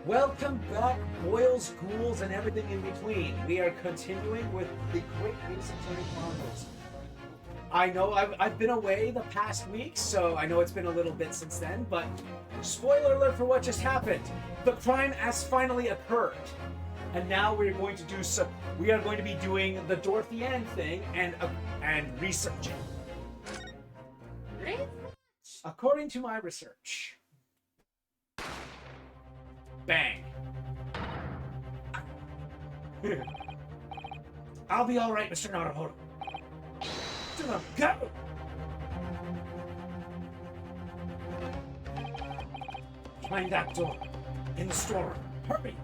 Welcome back, boils, ghouls, and everything in between. We are continuing with the Quick Ace Attorney Chronicles. I know I've been away the past week, so I know it's been a little bit since then, but spoiler alert for what just happened. The crime has finally occurred. And now we're going to do so. We are going to be doing the Dorothy Ann thing and researching. According to my research. Bang. I'll be all right, Mr. Naruhodo. To the go! Behind that door, in the storeroom. Hurry!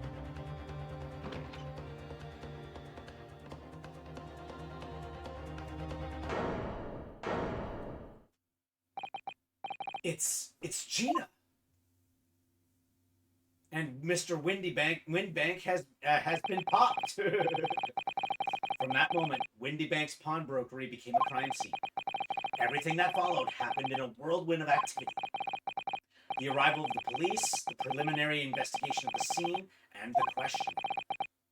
It's Gina. And Mr. Windbank has been popped. From that moment, Windybank's pawnbrokery became a crime scene. Everything that followed happened in a whirlwind of activity. The arrival of the police, the preliminary investigation of the scene, and the question.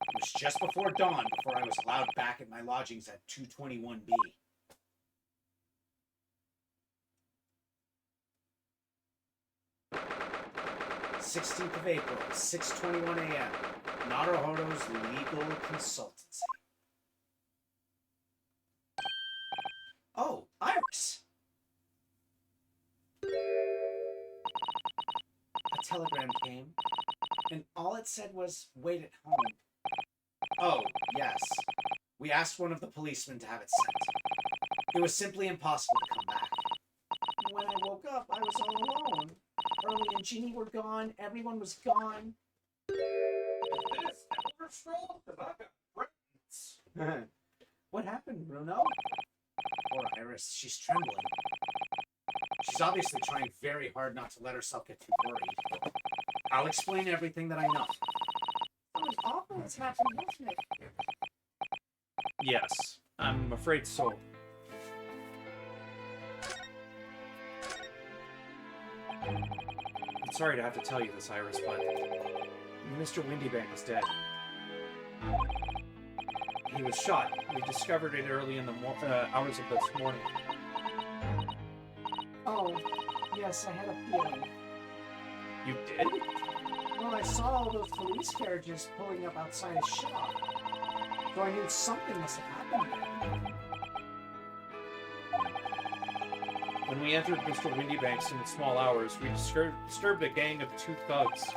It was just before dawn before I was allowed back at my lodgings at 221B. 16th of April, 6:21 a.m. Naruhodo's Legal Consultancy. Oh, Iris! A telegram came, and all it said was, wait at home. Oh, yes. We asked one of the policemen to have it sent. It was simply impossible to come back. When I woke up, I was all alone. Early and Jeannie were gone. Everyone was gone. What happened, Bruno? Poor Iris. She's trembling. She's obviously trying very hard not to let herself get too worried. I'll explain everything that I know. Something awful has happened, hasn't it? Yes, I'm afraid so. I'm sorry to have to tell you this, Iris, but Mr. Windybank is dead. He was shot. We discovered it early in the hours of this morning. Oh, yes, I had a feeling. You did? Well, I saw all those police carriages pulling up outside his shop. So I knew something must have happened there. When we entered Mr. Windybank's in the small hours, we disturbed a gang of 2 thugs.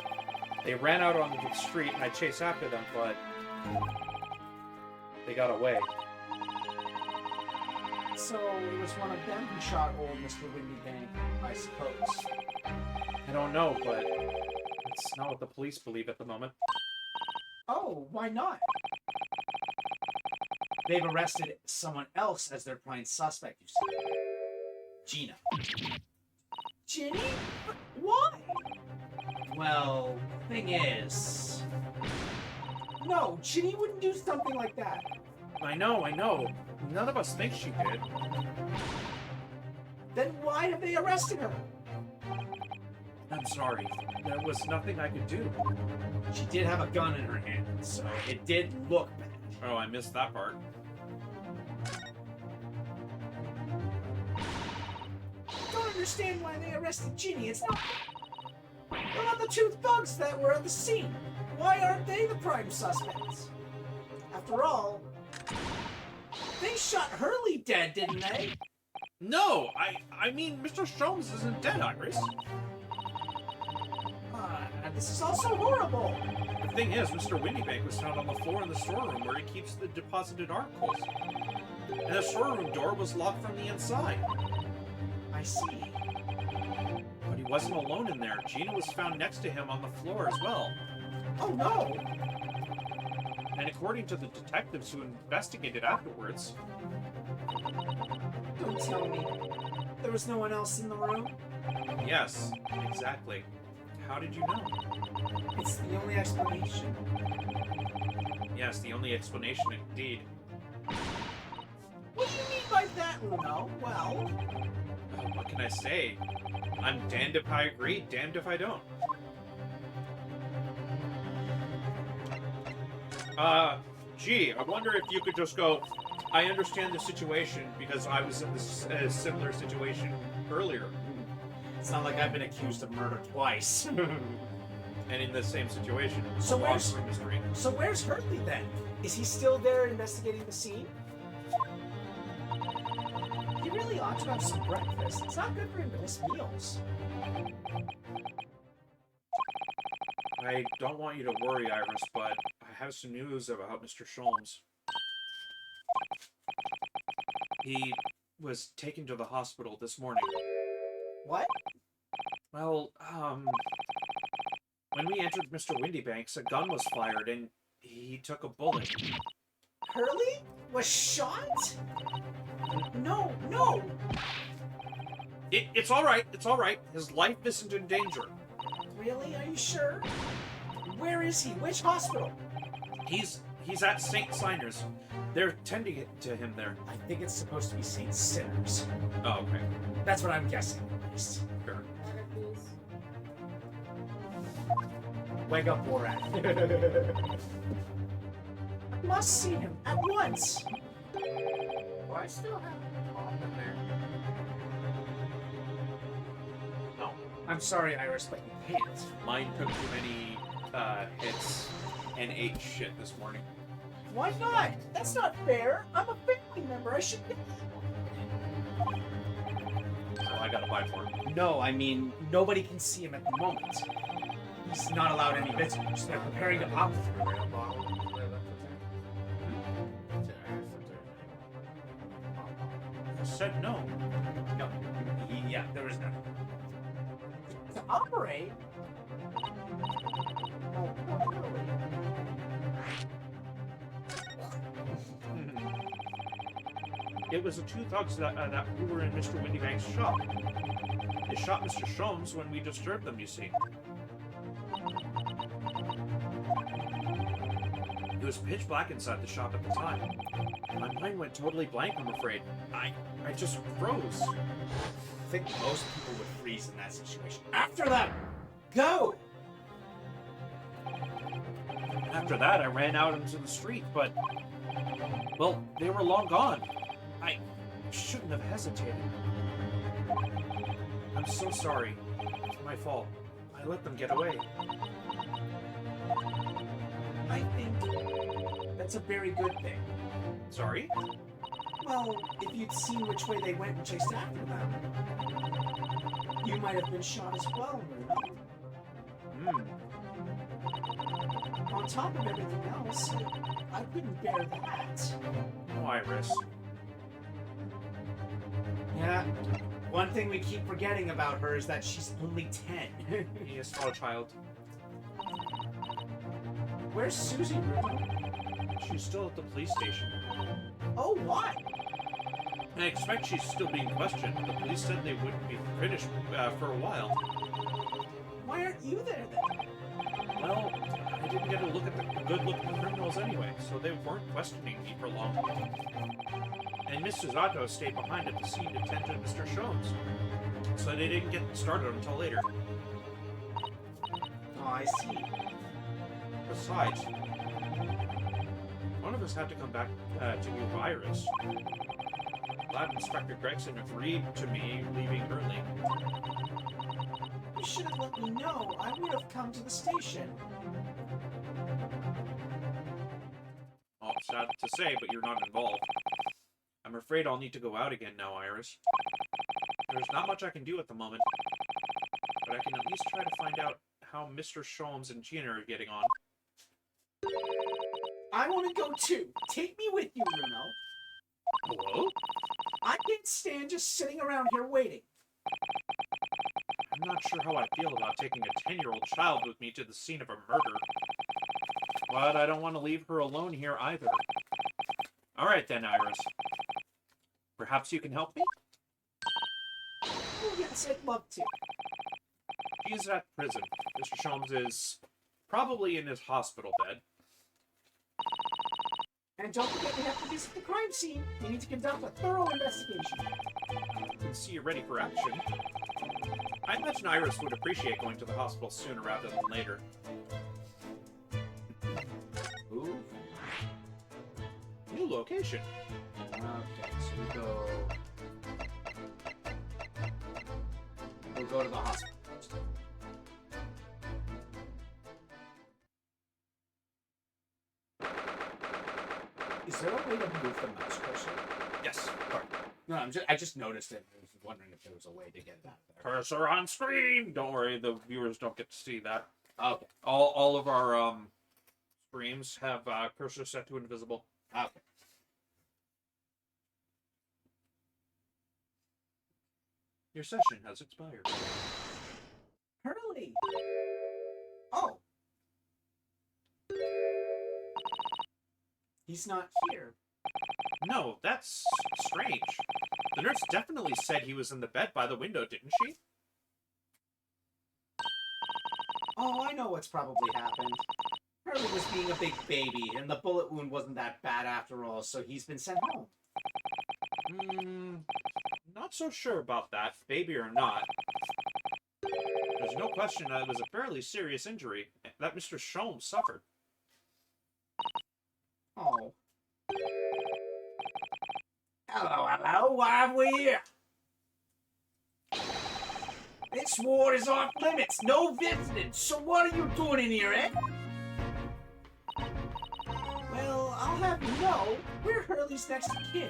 They ran out onto the street, and I chased after them, but they got away. So it was one of them who shot old Mr. Windybank, I suppose. I don't know, but it's not what the police believe at the moment. Oh, why not? They've arrested someone else as their prime suspect, you see. Gina. Ginny? Why? Well, thing is... No, Ginny wouldn't do something like that. I know. None of us think she did. Then why have they arrested her? I'm sorry. There was nothing I could do. She did have a gun in her hand, so it did look bad. Oh, I missed that part. I don't understand why they arrested Ginny. It's not... What about the 2 thugs that were at the scene? Why aren't they the prime suspects? After all, they shot Hurley dead, didn't they? No, I mean, Mr. Sholmes isn't dead, Iris. This is all so horrible. The thing is, Mr. Windybank was found on the floor in the storeroom where he keeps the deposited articles. And the storeroom door was locked from the inside. I see. But he wasn't alone in there. Gina was found next to him on the floor as well. Oh no! And according to the detectives who investigated afterwards... Don't tell me. There was no one else in the room? Yes, exactly. How did you know? It's the only explanation. Yes, the only explanation indeed. What do you mean by that, Bruno? Well... What can I say? I'm damned if I agree, damned if I don't. Gee, I wonder if you could just go, I understand the situation because I was in this similar situation earlier. It's not like I've been accused of murder twice. And in the same situation. So along where's- through mystery. So where's Hurley then? Is he still there investigating the scene? He really ought to have some breakfast. It's not good for him to miss meals. I don't want you to worry, Iris, but I have some news about Mr. Sholmes. He was taken to the hospital this morning. What? Well, when we entered Mr. Windybanks, a gun was fired and he took a bullet. Hurley was shot? No, no! It's all right. It's all right. His life isn't in danger. Really? Are you sure? Where is he? Which hospital? He's at St. Siner's. They're tending it to him there. I think it's supposed to be St. Sinners. Oh, okay. That's what I'm guessing, at least. Sure. Wake up, Borat. I must see him at once. Well, I still have a pop in there. No. I'm sorry, Iris, but you can't. Mine took too many hits and ate shit this morning. Why not? That's not fair. I'm a family member. I should get Well, I gotta buy for him. No, I mean, nobody can see him at the moment. He's not allowed any visitors. They're preparing to opt. I said no. No. Yeah, there was none. To operate? Oh, poor Hurley. It was the two thugs that who were in Mr. Windybank's shop. They shot Mr. Sholmes when we disturbed them, you see. It was pitch black inside the shop at the time. My mind went totally blank, I'm afraid. I just froze. I think most people would freeze in that situation. After them! Go! After that, I ran out into the street, but... well, they were long gone. I shouldn't have hesitated. I'm so sorry. It's my fault. I let them get away. I think that's a very good thing. Sorry? Well, if you'd seen which way they went and chased after them, you might have been shot as well, Bruno. On top of everything else, I couldn't bear that. Oh, Iris. Yeah. One thing we keep forgetting about her is that she's only 10. He is not a child. Where's Susie, Bruno? She's still at the police station. Oh, why? I expect she's still being questioned. The police said they wouldn't be finished for a while. Why aren't you there then? Well, I didn't get a look at the good look at the criminals anyway, so they weren't questioning me for long. And Miss Susato stayed behind at the scene to tend to Mr. Sholmes, so they didn't get started until later. Oh, I see. Besides, one of us had to come back to move Iris. Glad Inspector Gregson agreed to me leaving early. You should have let me know. I would have come to the station. Oh, sad to say, but you're not involved. I'm afraid I'll need to go out again now, Iris. There's not much I can do at the moment, but I can at least try to find out how Mr. Sholmes and Gina are getting on. I want to go too. Take me with you, Bruno. Hello? I can't stand just sitting around here waiting. I'm not sure how I feel about taking a 10-year-old child with me to the scene of a murder. But I don't want to leave her alone here either. Alright then, Iris. Perhaps you can help me? Oh, yes, I'd love to. He's at prison. Mr. Sholmes is probably in his hospital bed. And don't forget we have to visit the crime scene. We need to conduct a thorough investigation. I can see you're ready for action. I imagine Iris would appreciate going to the hospital sooner rather than later. Ooh. new location. Okay, so we'll go to the hospital first. Is there a way to move the mouse cursor? Yes. No, I just noticed it. I was wondering if there was a way to get that there. Cursor on screen. Don't worry, the viewers don't get to see that. Okay. All of our streams have cursor set to invisible. Okay. Your session has expired. Hurley. Oh. He's not here. No, that's strange. The nurse definitely said he was in the bed by the window, didn't she? Oh, I know what's probably happened. Hurley was being a big baby, and the bullet wound wasn't that bad after all, so he's been sent home. Not so sure about that, baby or not. There's no question that it was a fairly serious injury that Mr. Sholmes suffered. Oh. Hello, what have we here? This ward is off limits, no visiting, so what are you doing in here, eh? Well, I'll have you know, we're Hurley's next of kin.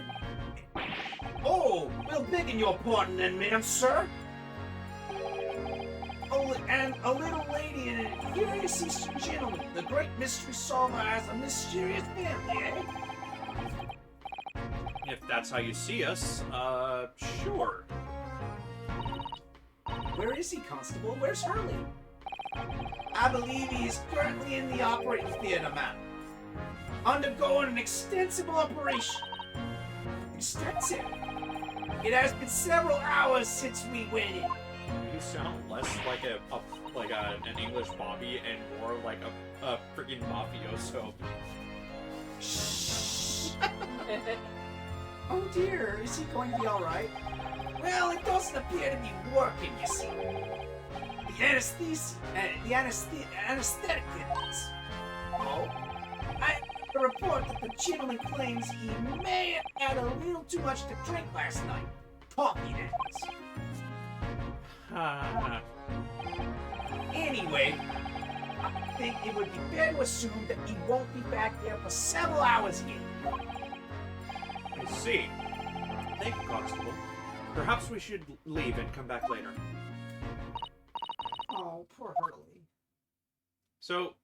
Oh, we'll beg in your pardon then, ma'am, sir. Oh, and a little lady and a curious Eastern gentleman. The great mystery solver has a mysterious family, eh? If that's how you see us, sure. Where is he, Constable? Where's Hurley? I believe he is currently in the operating theater, ma'am. Undergoing an extensive operation. Extensive? It has been several hours since we went in. You sound less like an English Bobby and more like a freaking mafioso. Shh. Oh dear, is he going to be alright? Well, it doesn't appear to be working, you see. The anesthetic is. Oh? I the report that the gentleman claims he may have had a little too much to drink last night. Coffee, that is. Anyway, I think it would be fair to assume that he won't be back there for several hours yet. I see. Thank you, Constable. Perhaps we should leave and come back later. Oh, poor Hurley. So,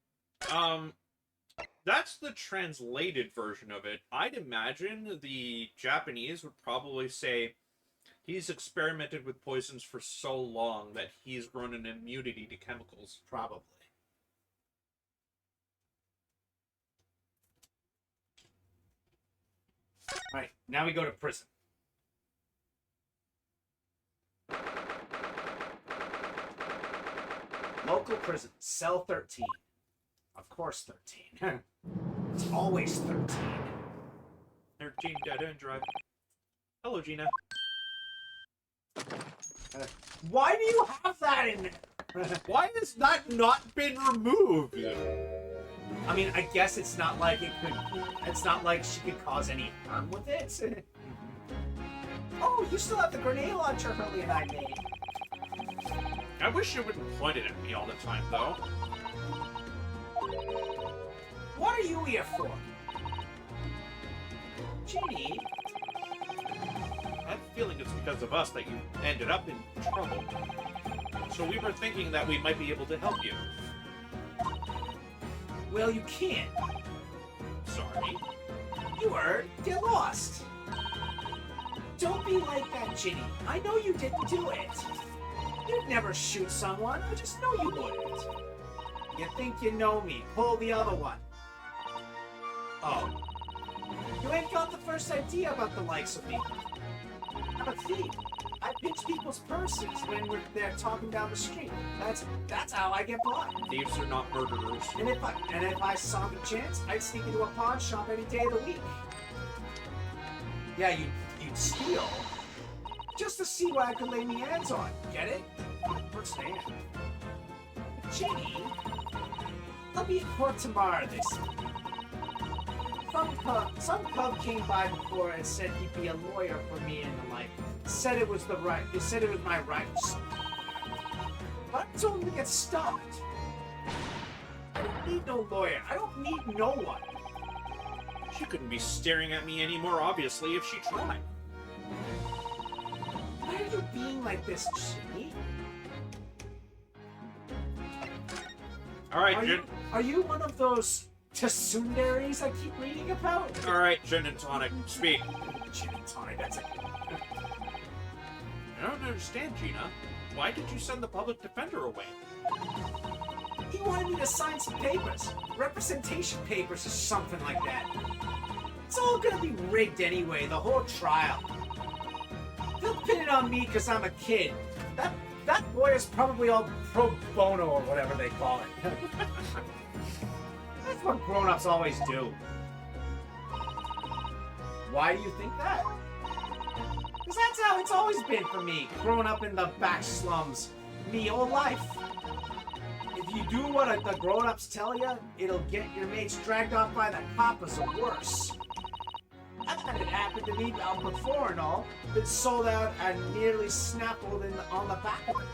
that's the translated version of it. I'd imagine the Japanese would probably say he's experimented with poisons for so long that he's grown an immunity to chemicals. Probably. Alright, now we go to prison. Local prison, cell 13. Of course 13. It's always 13. 13 dead end drive. Hello, Gina. Why do you have that in there? Why has that not been removed? I mean, I guess it's not like it's not like she could cause any harm with it. Oh, you still have the grenade launcher Hurley and I made. I wish you wouldn't point it at me all the time, though. What are you here for? Ginny? I have a feeling it's because of us that you ended up in trouble. So we were thinking that we might be able to help you. Well, you can't. Sorry. You heard. Get lost. Don't be like that, Ginny. I know you didn't do it. You'd never shoot someone. I just know you wouldn't. You think you know me. Pull the other one. Oh. You ain't got the first idea about the likes of me. I'm a thief. I pinch people's purses when they're talking down the street. That's how I get by. Thieves are not murderers. And if I saw the chance, I'd sneak into a pawn shop any day of the week. Yeah, you'd steal just to see what I could lay me hands on. Get it? Understand? Ginny, I'll be at court tomorrow this week. some pub came by before and said he'd be a lawyer for me and the like. Said it was my rights. But I told him to get stopped. I don't need no lawyer. I don't need no one. She couldn't be staring at me any more obviously if she tried. Why are you being like this, Jimmy? Alright, Jin. Are you one of those tsunderes I keep reading about? Alright, Gin and Tonic, speak. Gin and tonic, that's it. I don't understand, Gina. Why did you send the public defender away? He wanted me to sign some papers. Representation papers or something like that. It's all gonna be rigged anyway, the whole trial. They'll pin it on me because I'm a kid. That boy is probably all pro bono or whatever they call it. That's what grown-ups always do. Why do you think that? Because that's how it's always been for me, growing up in the back slums, me whole life. If you do what the grown-ups tell you, it'll get your mates dragged off by the coppers or worse. I've had it happen to me before and all. Been sold out and nearly snaffled on the back of it.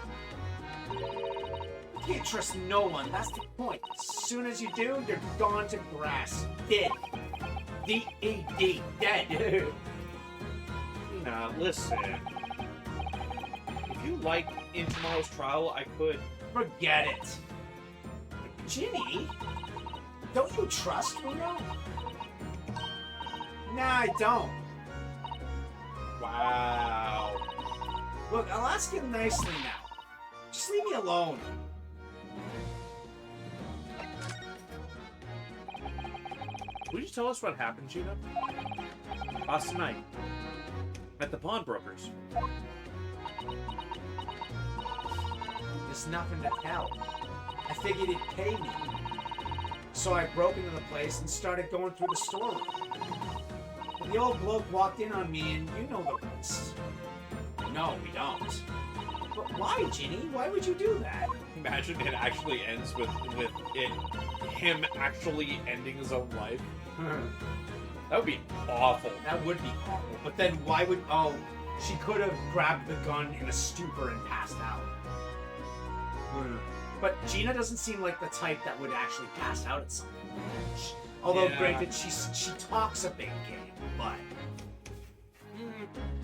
You can't trust no one, that's the point. As soon as you do, you're gone to grass. Dead. D-E-D. Dead. Now, listen. If you like in tomorrow's trial, I could... Forget it. Ginny? Don't you trust me now? Nah, I don't. Wow. Look, I'll ask you nicely now. Just leave me alone. Would you tell us what happened, Gina? Last night. At the pawnbrokers. There's nothing to tell. I figured it'd pay me. So I broke into the place and started going through the storeroom. The old bloke walked in on me, and you know the rest. No, we don't. But why, Ginny? Why would you do that? Imagine it actually ends with him actually ending his own life. That would be awful. That would be awful. But then why would... Oh, she could have grabbed the gun in a stupor and passed out. But Gina doesn't seem like the type that would actually pass out at something. Although, Yeah. granted, she talks a big game, but...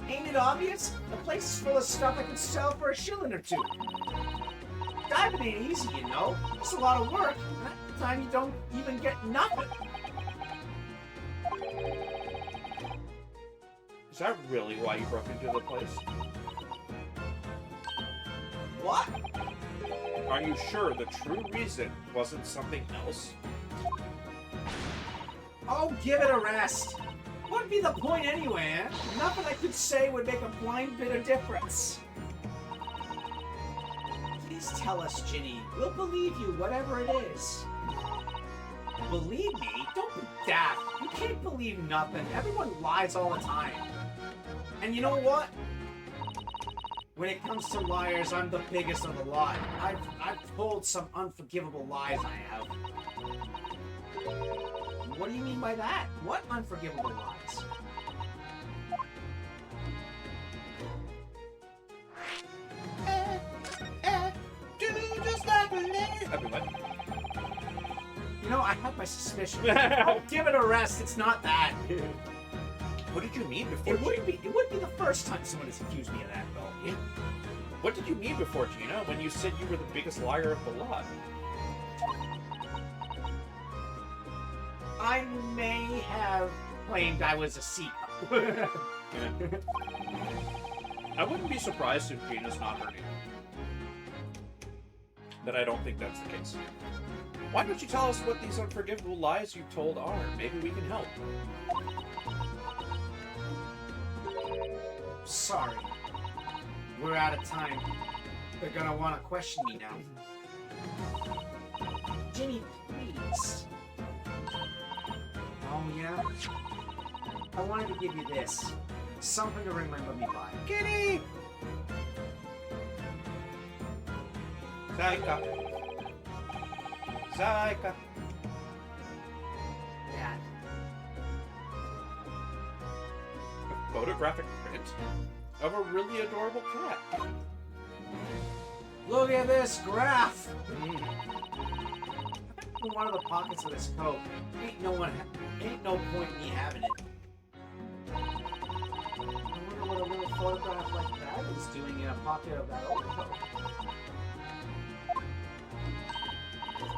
Ain't it obvious? The place is full of stuff I could sell for a shilling or two. Diving ain't easy, you know. It's a lot of work, and at the time you don't even get nothing. Is that really why you broke into the place? What? Are you sure the true reason wasn't something else? Oh, give it a rest. What'd be the point anyway, eh? Nothing I could say would make a blind bit of difference. Please tell us, Ginny. We'll believe you, whatever it is. Believe me? Don't be daft. You can't believe nothing. Everyone lies all the time. And you know what? When it comes to liars, I'm the biggest of the lot. I've told some unforgivable lies, I have. What do you mean by that? What unforgivable lies? Just like everyone. You know, I have my suspicions. Oh, give it a rest. It's not that. What did you mean before? It wouldn't be the first time someone has accused me of that, though. What did you mean before, Gina, when you said you were the biggest liar of the lot? I may have claimed I was a C. I wouldn't be surprised if Gina's not her name. But I don't think that's the case. Why don't you tell us what these unforgivable lies you've told are? Maybe we can help. Sorry. We're out of time. They're gonna want to question me now. Ginny, please. Oh, yeah? I wanted to give you this. Something to remember me by. Kitty! Zaika. Zaika. Dad. photographic print of a really adorable cat. Look at this graph. Mm. In one of the pockets of this coat. Ain't no point in me having it. I wonder what a little photograph like that is doing in a pocket of that overcoat.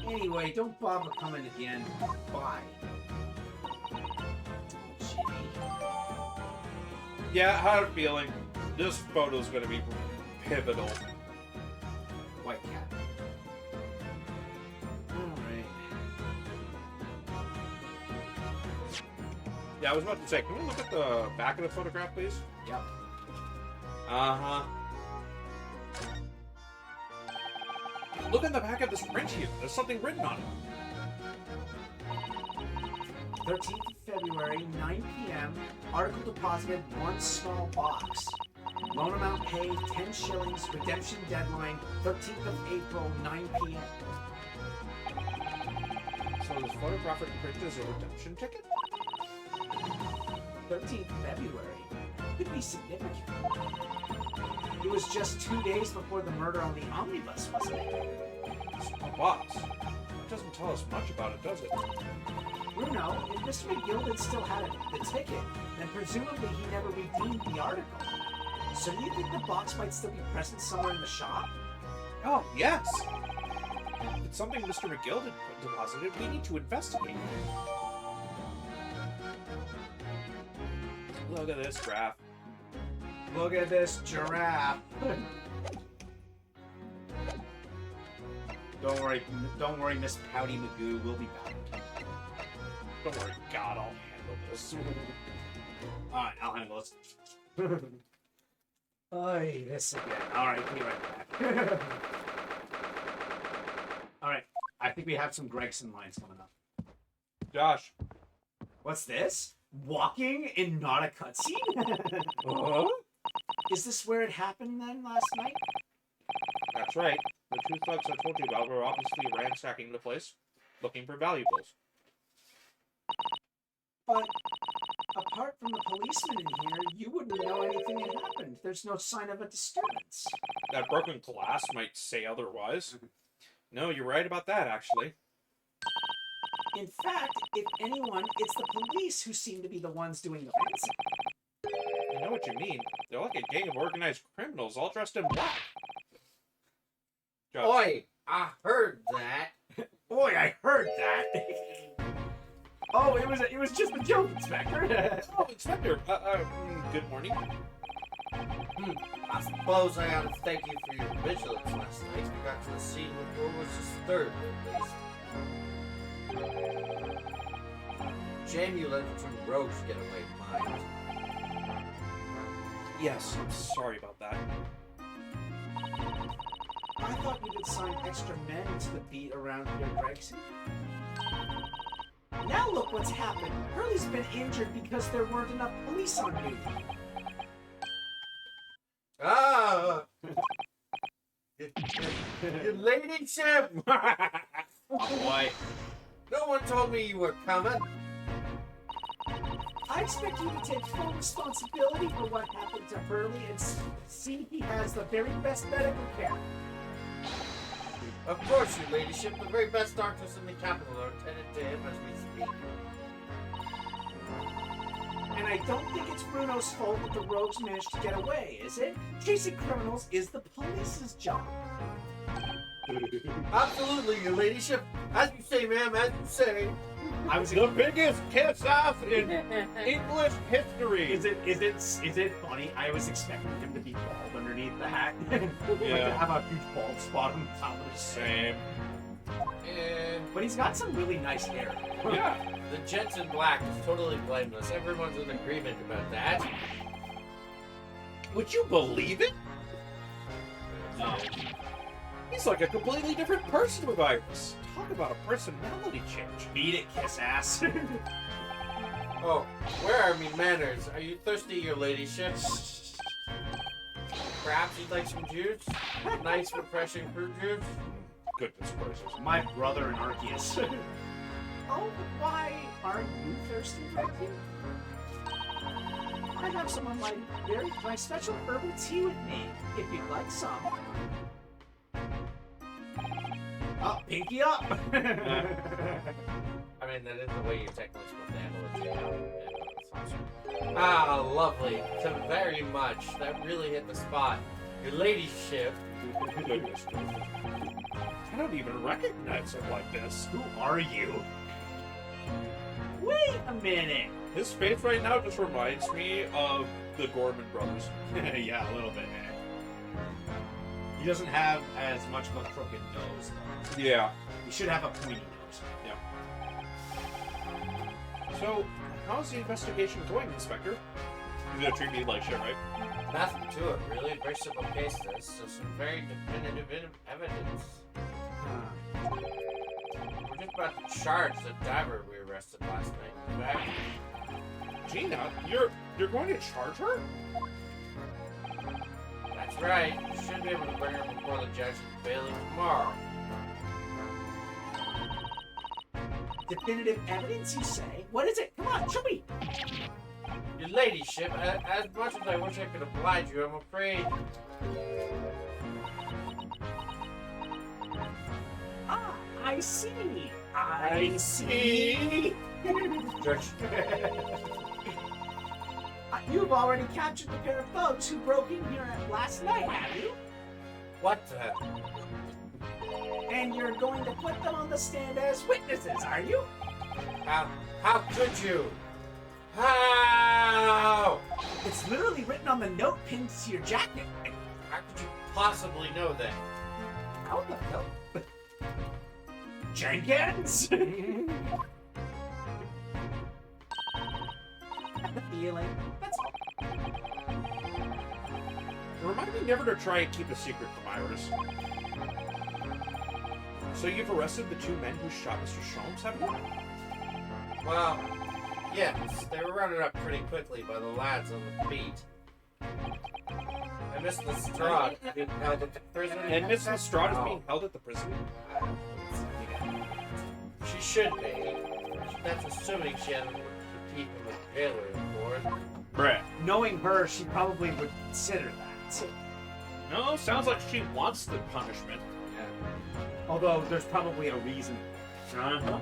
Anyway, don't bother coming again. Bye. Jimmy. Yeah, I had a feeling this photo's gonna be pivotal. White cat. Alright. Yeah, I was about to say, can we look at the back of the photograph, please? Yep. Uh-huh. Look at the back of this print here. There's something written on it. 13th of February, 9 p.m. Article deposited, one small box. Loan amount paid, 10 shillings. Redemption deadline, 13th of April, 9 p.m. So this photographic print is a redemption ticket? 13th February. Could be significant. It was just 2 days before the murder on the omnibus, wasn't it? Small box. It doesn't tell us much about it, does it? Bruno, if Mr. McGilden still had the ticket, then presumably he never redeemed the article. So do you think the box might still be present somewhere in the shop? Oh, yes! If it's something Mr. McGill had deposited, we need to investigate. Look at this graph. Look at this giraffe. Don't worry, Miss Pouty Magoo, we'll be back. Don't worry, God, I'll handle this. Alright, I'll handle this. Oy, this again. Alright, be right back. Alright, I think we have some Gregson lines coming up. Josh. What's this? Walking and not a cutscene? Is this where it happened then last night? That's right. The two thugs I told you about were obviously ransacking the place, looking for valuables. But apart from the policeman in here, you wouldn't know anything had happened. There's no sign of a disturbance. That broken glass might say otherwise. No, you're right about that, actually. In fact, if anyone, it's the police who seem to be the ones doing the ransom. I know what you mean. They're like a gang of organized criminals, all dressed in black. Josh. Oi, I heard that. Boy, I heard that. Oh, it was just a joke, Inspector. Oh, Inspector. Good morning. I suppose I ought to thank you for your vigilance last night. We got to the scene before it was disturbed, at least. Shame you let the two rogues get away with mine. Yes, I'm sorry about that. I thought you would sign extra men to the beat around here, Gregson. Now look what's happened. Hurley's been injured because there weren't enough police on duty. Ah! Your ladyship! Oh boy. No one told me you were coming. I expect you to take full responsibility for what happened to Hurley and see he has the very best medical care. Of course, your ladyship. The very best doctors in the capital are attended to him as we speak. And I don't think it's Bruno's fault that the rogues managed to get away, is it? Chasing criminals is the police's job. Absolutely, your ladyship. As you say, ma'am, as you say. I was the biggest kiss off in English history. Is it funny? I was expecting him to be bald underneath the hat. Like to have a huge bald spot on the top of his Same. But he's got some really nice hair. Yeah. The gent in black is totally blameless. Everyone's in agreement about that. Would you believe it? No. He's like a completely different person with Iris. Talk about a personality change. Beat it, kiss ass. Oh, where are me manners? Are you thirsty, your ladyship? Perhaps you'd like some juice? Nice, refreshing fruit juice? Goodness gracious. My brother and Arceus. Oh, but why aren't you thirsty, Frankie? I have some of my special herbal tea with me, if you'd like some. Oh, pinky up! I mean, that is the way you're technically supposed to handle it, too. Ah, lovely. So very much. That really hit the spot. Your ladyship. I don't even recognize him like this. Who are you? Wait a minute! His face right now just reminds me of the Gorman brothers. Yeah, a little bit, man. He doesn't have as much of a crooked nose, though. Yeah. He should have a pointy nose. Yeah. So, how's the investigation going, Inspector? You're gonna treat me like shit, right? Nothing to it, really. Very simple case, this. So some very definitive evidence. We're just about to charge the diver we arrested last night. In fact, Gina, you're going to charge her? that's right. You should be able to bring her before the judge and bailiff tomorrow. Definitive evidence, you say? What is it? Come on, show me! Your ladyship, as much as I wish I could oblige you, I'm afraid. Ah, I see. I see. Judge, You've already captured the pair of thugs who broke in here last night, have you? what the? And you're going to put them on the stand as witnesses, are you? How could you? How? It's literally written on the note pinned to your jacket. How could you possibly know that? How the hell? Jenkins? I have the feeling. That's all. Remind me never to try and keep a secret from Iris. So you've arrested the two men who shot Mr. Sholmes, haven't you? Well, yes, they were rounded up pretty quickly by the lads on the beat. And Miss Lestrade being held at the prison. And Miss Lestrade is being held at the prison? She should be. That's assuming she hasn't put the teeth of the jailer for it. Brett. Knowing her, she probably would consider that. No, sounds like she wants the punishment. Yeah. Although there's probably a reason. Uh-huh.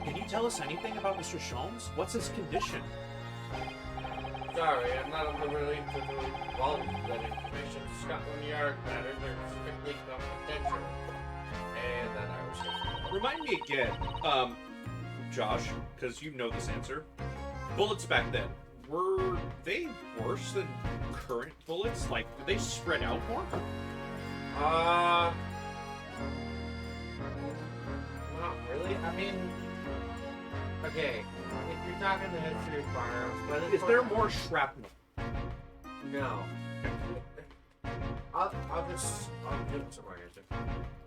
Can you tell us anything about Mr. Sholmes? What's his condition? Sorry, I'm not at liberty to divulge that information. Scotland Yard matters are strictly confidential. And then I was Remind me again, Josh, because you know this answer. Bullets back then, were they worse than current bullets? Like, did they spread out more? Not really. I mean, okay, if you're talking the history of firearms, but Is there more shrapnel? No. I'll give it some more answer.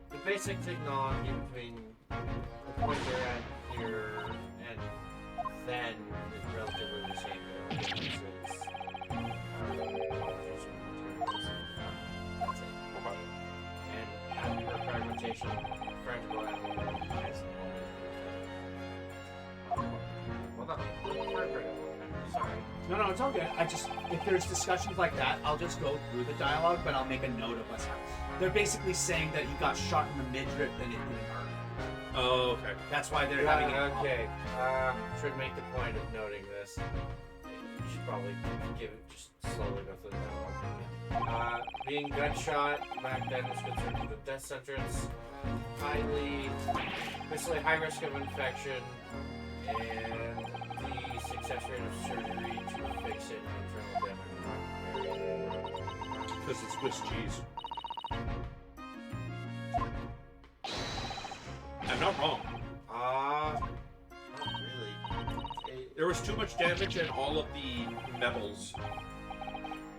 The basic technology between the point you're at here and then is relatively the same. The difference is, that's it. And as per fragmentation, fragile animal has well, not sorry. No, it's all good. If there's discussions like that, I'll just go through the dialogue, but I'll make a note of what's happening. They're basically saying that he got shot in the midriff and it didn't hurt. Oh, okay. That's why they're having it. Okay. Should make the point of noting this. You should probably just slowly go through the dialogue. Being gunshot back then was considered the death sentence. Basically high risk of infection, and the success rate of surgery to fix it and internal damage. Because it's Swiss cheese. I'm not wrong. Not really. There was too much damage and all of the metals.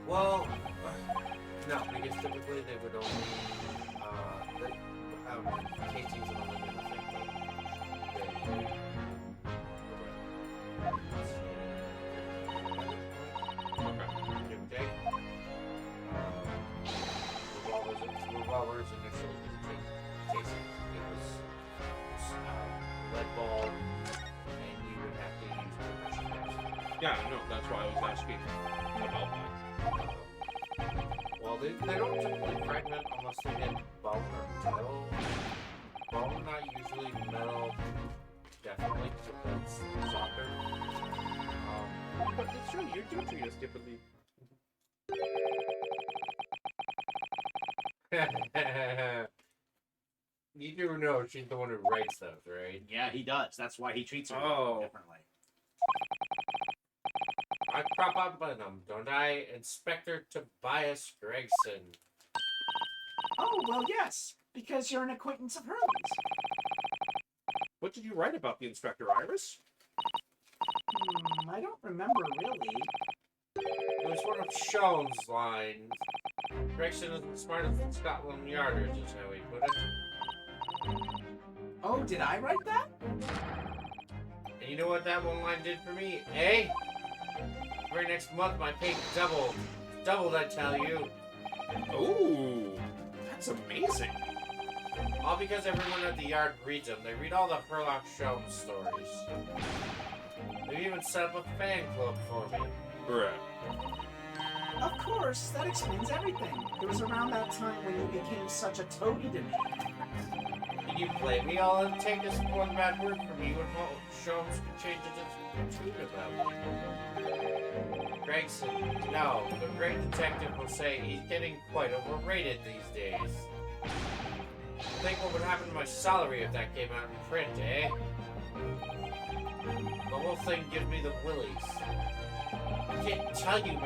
Well, no, because typically they would only, casings would only benefit give and take. Revolvers initially didn't take casings. It was lead ball, and you would have to use Yeah, no, that's why I was asking about that. Well, they don't typically fragment unless they hit bone or metal. Bone, not usually. Metal, definitely. So that's softer. But it's true, you do treat us differently. You do know she's the one who writes those, right? Yeah, he does. That's why he treats her differently. I prop up on them, don't I? Inspector Tobias Gregson. Oh, well, yes, because you're an acquaintance of hers. What did you write about the Inspector, Iris? I don't remember really. It was one of Sean's lines. Gregson is the smartest Scotland Yarders, is how he put it. Oh, did I write that? And you know what that one line did for me, eh? Very next month, my pay doubled. Doubled, I tell you. Oh, that's amazing. All because everyone at the yard reads them. They read all the Sherlock Holmes stories. They even set up a fan club for me. Bruh. Of course, that explains everything. It was around that time when you became such a toady to me. Can you play me all and take this one bad word from you and Holmes could change it to tune about me? Gregson, no, the great detective will say he's getting quite overrated these days. Think what would happen to my salary if that came out in print, eh? The whole thing gives me the willies. I can't tell you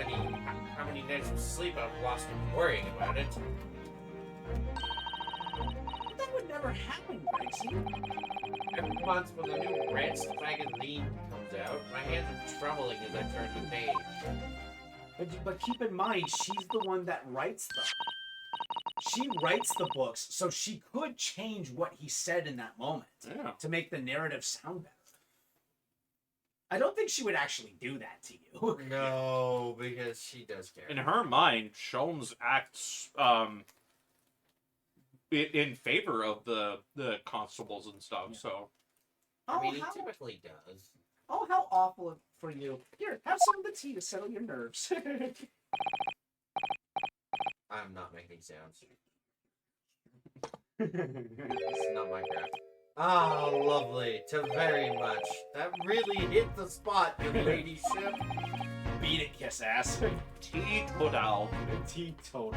how many nights of sleep I've lost worrying about it. That would never happen, Gregson. Every month when the new Rants magazine comes out, my hands are trembling as I turn the page. But keep in mind, she's the one that writes them. She writes the books, so she could change what he said in that moment to make the narrative sound better. I don't think she would actually do that to you. No, because she does care. In her mind, Sholmes acts in favor of the constables and stuff. Yeah. So, I mean, he typically does. Oh, how awful for you! Here, have some of the tea to settle your nerves. I'm not making sounds. This is not Minecraft. Ah, lovely. To very much. That really hit the spot, your ladyship. Beat it, kiss ass. Teetotal. Teetotal.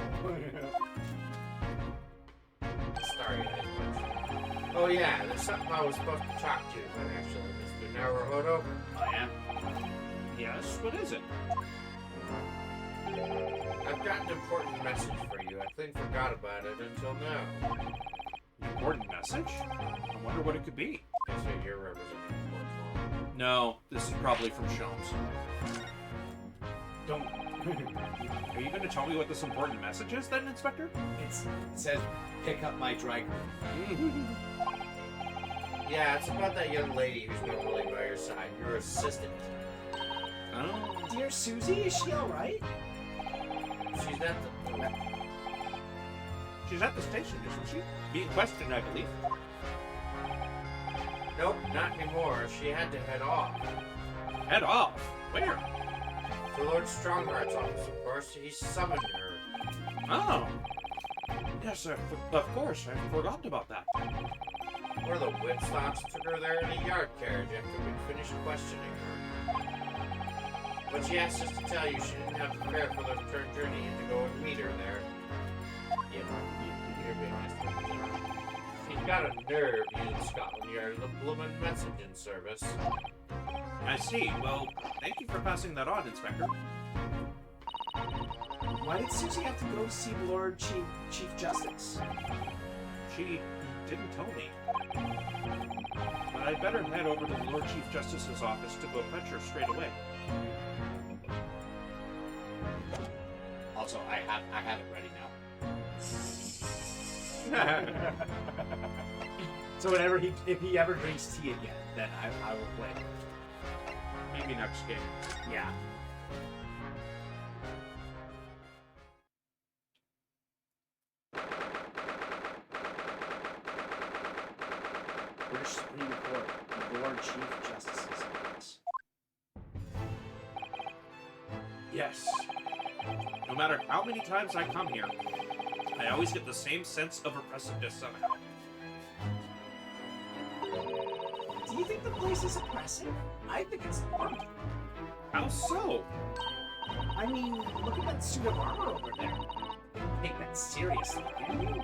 Sorry, oh yeah, there's something I was supposed to talk to you about, actually, Mr. Naruhodo. I am? Yes, what is it? I've got an important message for you. I clean forgot about it until now. Important message? I wonder what it could be. I say you're representing Portsmouth. No, this is probably from Sholmes. Don't. Are you going to tell me what this important message is, then, Inspector? It says, pick up my dry cleaner. Yeah, it's about that young lady who's normally by your side, your assistant. Oh. Dear Susie, is she alright? She's at the... She's at the station, isn't she? Being questioned, I believe. Nope, not anymore. She had to head off. Head off? Where? To Lord Strongheart's office, of course. He summoned her. Oh. Yes, of course. I forgot about that. One of the whipstocks took her there in a yard carriage after we'd finished questioning her. But she asked us to tell you she didn't have to prepare for the return journey and to go and meet her there. You know, you're being honest with me. She's got a nerve using Scotland Yard as a bloomin' messaging service. I see. Well, thank you for passing that on, Inspector. Why did Susie have to go to see Lord Chief Justice? She didn't tell me. But I'd better head over to the Lord Chief Justice's office to go fetch her straight away. Also, I have it ready now. So if he ever drinks tea again, then I will play. Maybe next game. Yeah. British Supreme Court, Lord Chief Justice's office. Yes. No matter how many times I come here, I always get the same sense of oppressiveness somehow. Do you think the place is oppressive? I think it's normal. How so? I mean, look at that suit of armor over there. Take that seriously, can you?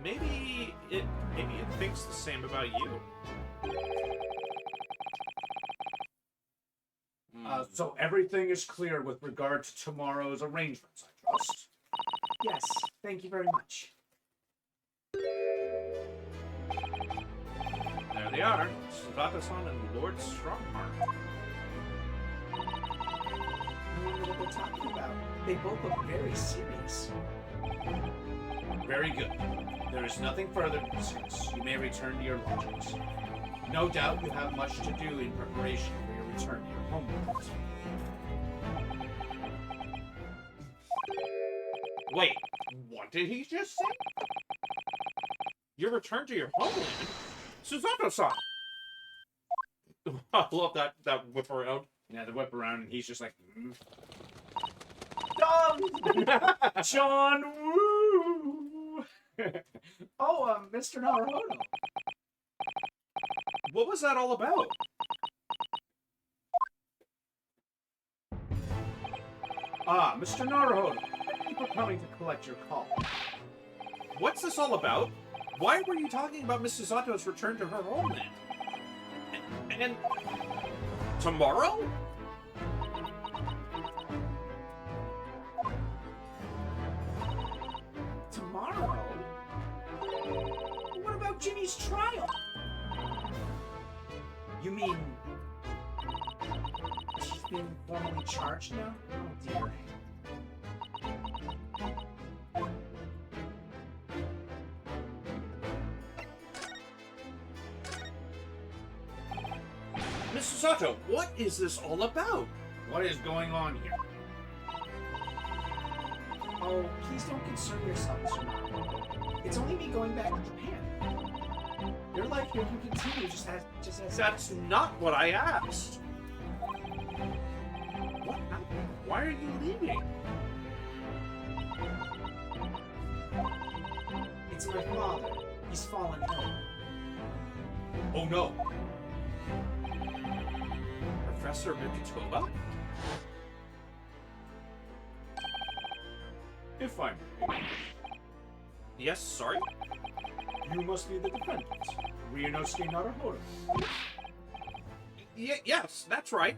Maybe it thinks the same about you. So everything is clear with regard to tomorrow's arrangements, I trust? Yes, thank you very much. There they are, Suzato-san and Lord Strongheart. I wonder what they're talking about. They both look very serious. Very good. There is nothing further to discuss. You may return to your lodgings. No doubt you have much to do in preparation for your return to your homeland. Wait, what did he just say? Your return to your homeland? Suzato-san! I love that whip around. Yeah, the whip around and he's just like, John Woo! Oh, Mr. Naruhodo. What was that all about? Ah, Mr. Naruhodo, thank you for coming to collect your call. What's this all about? Why were you talking about Miss Susato's return to her homeland? And tomorrow? Tomorrow? What about Jimmy's trial? You mean she's been formally charged now? Oh dear. Miss Susato, what is this all about? What is going on here? Oh, please don't concern yourself, Mr. Naruhodo. It's only me going back to Japan. Your life here can continue just as That's not what I asked. What happened? Why are you leaving? It's my father. He's fallen ill. Oh no! Professor Mikotoba? If I may, Yes, sorry? you must be the defendant, Ryunosuke Naruhodo. Yes, that's right.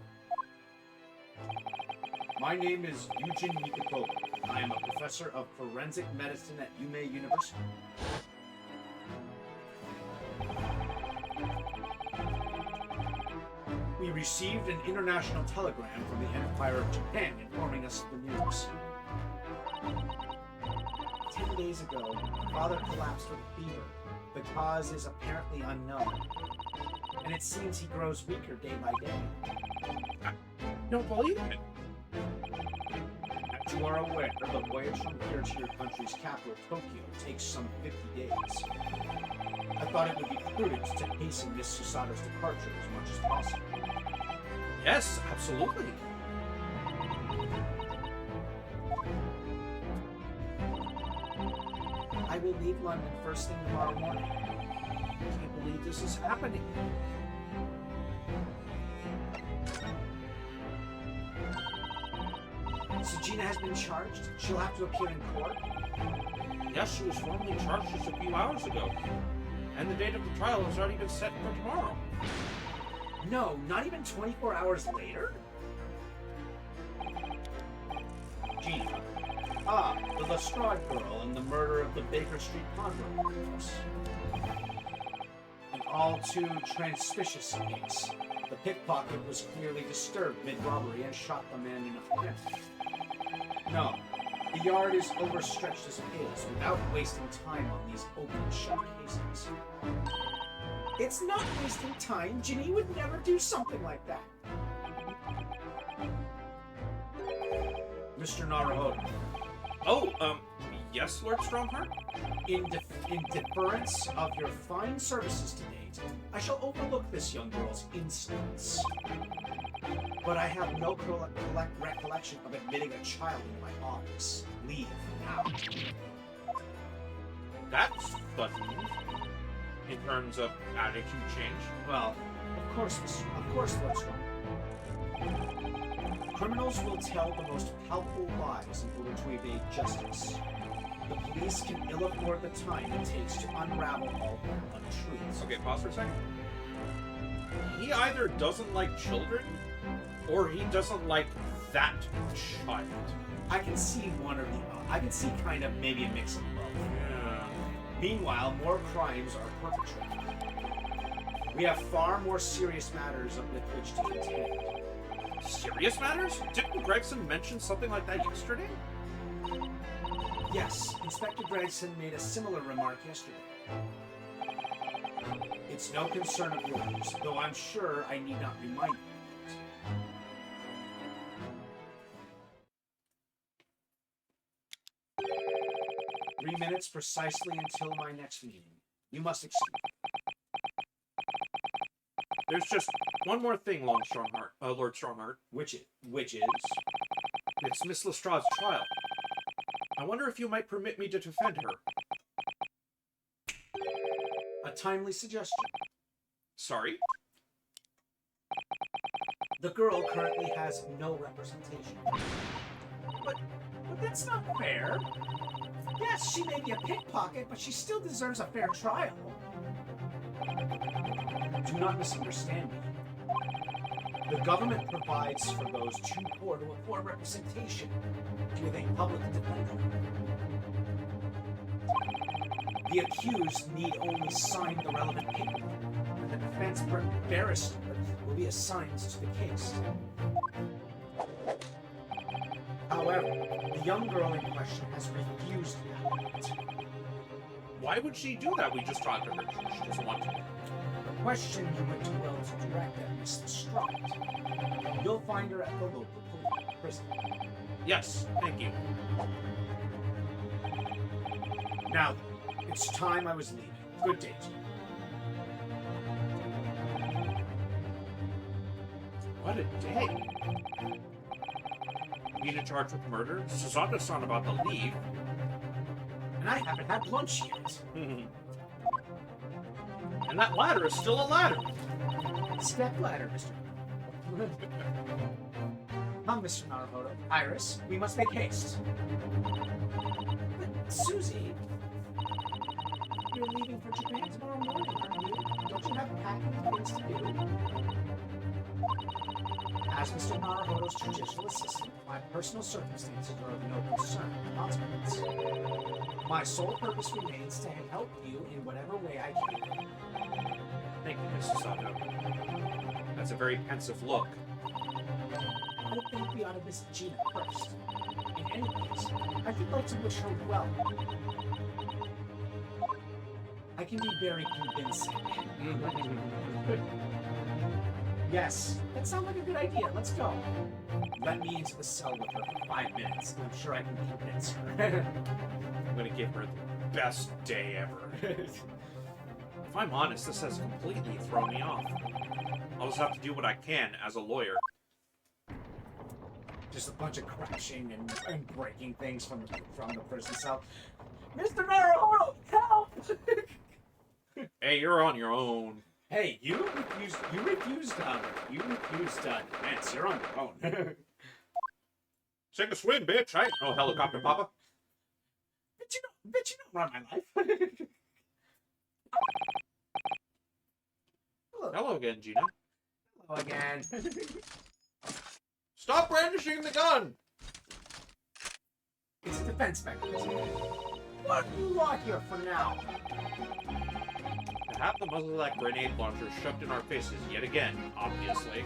My name is Yujin Mikotoba. I am a professor of forensic medicine at Yume University. We received an international telegram from the Empire of Japan informing us of the news. 10 days ago, father collapsed with fever. The cause is apparently unknown. And it seems he grows weaker day by day. Don't believe it. As you are aware, the voyage from here to your country's capital, Tokyo, takes some 50 days. I thought it would be prudent to hasten Miss Susato's departure as much as possible. Yes, absolutely. I will leave London first thing tomorrow morning. I can't believe this is happening. So Gina has been charged? She'll have to appear in court? Yes, she was formally charged just a few hours ago. And the date of the trial has already been set for tomorrow. No, not even 24 hours later? Gina. Ah, the Lestrade girl and the murder of the Baker Street pawnbroker. An all too transpicious case. The pickpocket was clearly disturbed mid-robbery and shot the man in the head. No, the yard is overstretched as it is, without wasting time on these open and shut cases. It's not wasting time. Ginny would never do something like that. Mr. Naruhodo, Oh, Yes, Lord Strongheart? In deference of your fine services to date, I shall overlook this young girl's insolence. But I have no recollection of admitting a child into my office. Leave now. That's sudden. In terms of attitude change. Well, of course, Lord Strong. Criminals will tell the most palpable lies in order to evade justice. The police can ill afford the time it takes to unravel all the untruths. Okay, pause for a second. He either doesn't like children, or he doesn't like that child. I can see one or the other. I can see kind of maybe a mix of both. Yeah. Meanwhile, more crimes are perpetrated. We have far more serious matters with which to contend. Serious matters? Didn't Gregson mention something like that yesterday? Yes, Inspector Gregson made a similar remark yesterday. It's no concern of yours, though I'm sure I need not remind you. 3 minutes precisely until my next meeting. You must excuse me. There's just one more thing, Lord Strongheart. Which is? It's Miss Lestrade's trial. I wonder if you might permit me to defend her. A timely suggestion. Sorry? The girl currently has no representation. But that's not fair. Yes, she may be a pickpocket, but she still deserves a fair trial. Do not misunderstand me. The government provides for those too poor to afford representation with a public defender. The accused need only sign the relevant paper, and the defense barrister will be assigned to the case. However, the young girl in question has refused that. Why would she do that? We just talked to her. She doesn't want to. The question you would do well to direct at Miss Lestrade. You'll find her at the local prison. Yes, thank you. Now, it's time I was leaving. Good day to you. What a day. Being charged with murder? Susanna's not about to leave. And I haven't had lunch yet. And that ladder is still a ladder. Step ladder, Mr. Come, Mr. Naruhodo. Iris, we must make haste. But, Susie, you're leaving for Japan tomorrow morning, aren't you? Don't you have packing things to do? As Mr. Naruhodo's judicial assistant, my personal circumstances are of no concern or consequence. My sole purpose remains to help you in whatever way I can. Thank you, Mrs. Sato. That's a very pensive look. I think we ought to visit Gina first. In any case, I would like to wish her well. I can be very convincing. Yes, that sounds like a good idea. Let's go. Let me into the cell with her for 5 minutes, and I'm sure I can convince her. I'm gonna give her the best day ever. If I'm honest, this has completely thrown me off. I'll just have to do what I can as a lawyer. Just a bunch of crashing and breaking things from the prison cell. Mr. Naruhodo, help! Hey, you're on your own. Hey, you refused defense. You're on your own. Sink or swim, bitch. I ain't no helicopter papa. Bitch, you don't run my life. Hello again, Gina. Hello again. Stop brandishing the gun! It's a defense mechanism. What do you want here for now? To have the muzzle of that grenade launcher shoved in our faces yet again, obviously.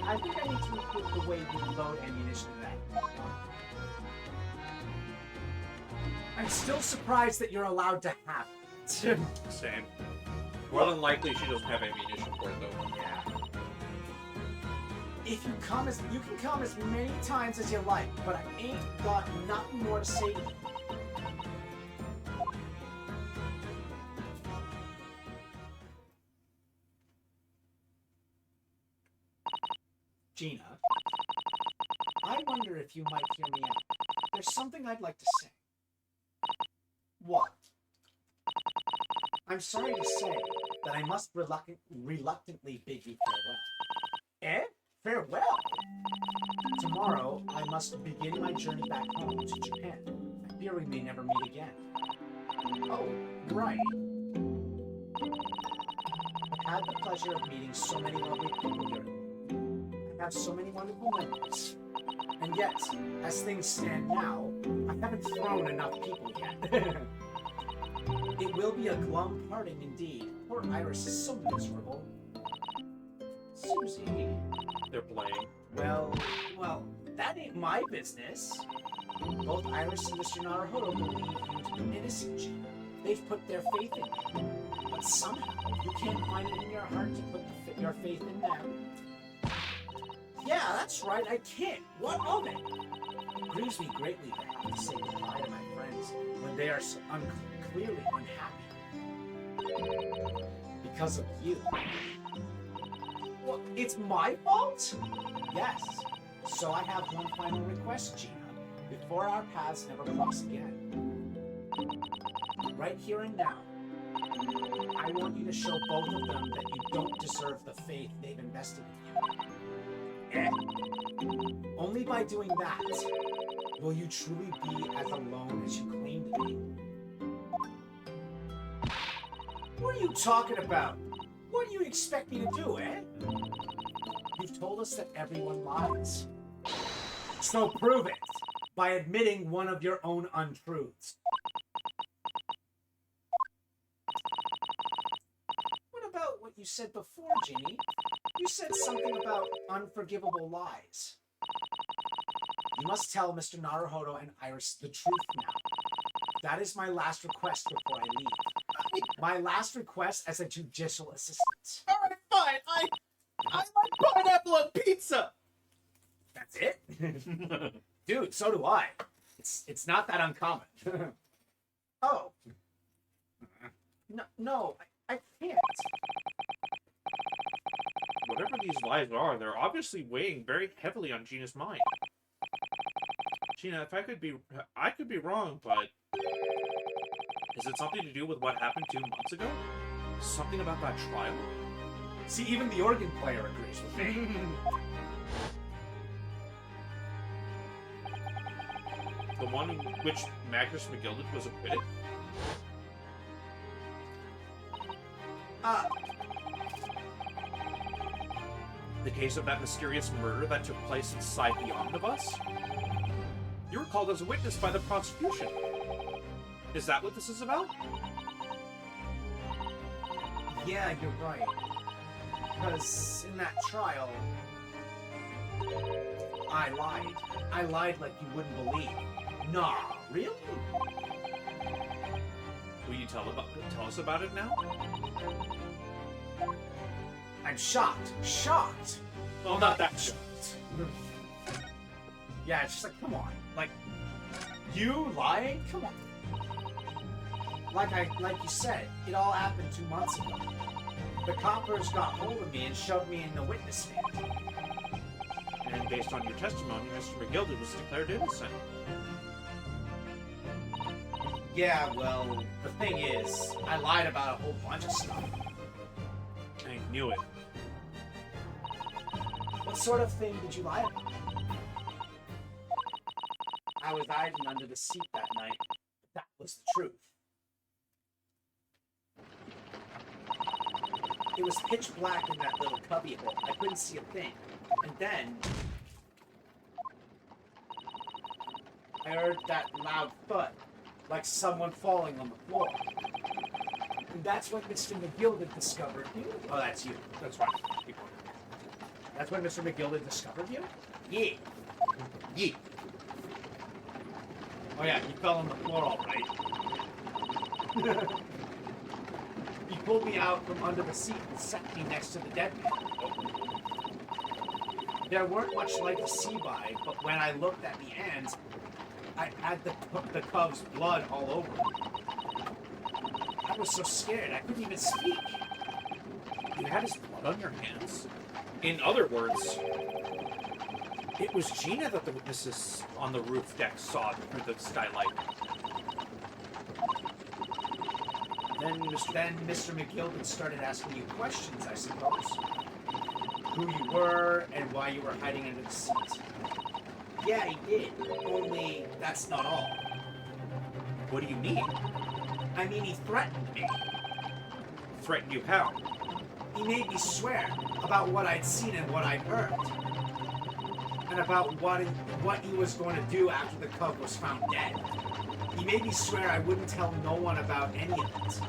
I think I need to improve the way we load ammunition to that. I'm still surprised that you're allowed to have it. Same. More than likely she doesn't have ammunition for it, though. Yeah. If you can come as many times as you like, but I ain't got nothing more to say to you. Gina, I wonder if you might hear me out. There's something I'd like to say. What? I'm sorry to say that I must reluctantly bid you farewell. Eh? Farewell? Tomorrow, I must begin my journey back home to Japan. I fear we may never meet again. Oh, right. I've had the pleasure of meeting so many lovely people here. I have so many wonderful memories. And yet, as things stand now, I haven't thrown enough people yet. It will be a glum parting indeed. Poor Iris is so miserable. Susie. They're playing. Well, that ain't my business. Both Iris and Mr. Naruhodo believe you to be innocent, Gina. They've put their faith in you. But somehow, you can't find it in your heart to put your faith in them. Yeah, that's right, I can't. What of it? It grieves me greatly that I have to say goodbye to my friends when they are so clearly unhappy. Because of you. Well, it's my fault? Yes. So I have one final request, Gina, before our paths never cross again. Right here and now, I want you to show both of them that you don't deserve the faith they've invested in you. Eh? Only by doing that will you truly be as alone as you claim to be. What are you talking about? What do you expect me to do, eh? You've told us that everyone lies. So prove it by admitting one of your own untruths. What about what you said before, Ginny? You said something about unforgivable lies. You must tell Mr. Naruhodo and Iris the truth now. That is my last request before I leave. My last request as a judicial assistant. Alright, fine. I like pineapple on pizza. That's it? Dude, so do I. It's not that uncommon. Oh. No, I can't. Whatever these lies are, they're obviously weighing very heavily on Gina's mind. Gina, if I could be wrong, but is it something to do with what happened 2 months ago? Something about that trial? See, even the organ player agrees with me. The one in which Magnus McGilded was acquitted? The case of that mysterious murder that took place inside the omnibus? You were called as a witness by the prosecution. Is that what this is about? Yeah, you're right. Because in that trial, I lied. I lied like you wouldn't believe. Nah, really? Will you tell us about it now? I'm shocked. Shocked! Well, not that shocked. Yeah, it's just like, come on. Like, you lying? Come on. Like you said, it all happened 2 months ago. The coppers got hold of me and shoved me in the witness stand. And based on your testimony, Mr. McGilded was declared innocent. Yeah, well, the thing is, I lied about a whole bunch of stuff. I knew it. What sort of thing did you lie about? I was hiding under the seat that night. That was the truth. It was pitch black in that little cubby hole. I couldn't see a thing. And then I heard that loud thud, like someone falling on the floor. And that's when Mr. McGilded discovered you. Oh, that's you. That's fine. Keep going. That's when Mr. McGilded discovered you? Yeah. Yeah. Oh yeah, you fell on the floor all right. He pulled me out from under the seat and set me next to the dead man. There weren't much light to see by, but when I looked at the ends, I had the cub's blood all over me. I was so scared, I couldn't even speak. You had his blood on your hands? In other words, it was Gina that the witnesses on the roof deck saw through the skylight. Then Mr. McGilden started asking you questions, I suppose. Who you were and why you were hiding under the seat. Yeah, he did. Only that's not all. What do you mean? I mean, he threatened me. Threatened you how? He made me swear about what I'd seen and what I'd heard. And about what he was going to do after the cub was found dead. He made me swear I wouldn't tell no one about any of it.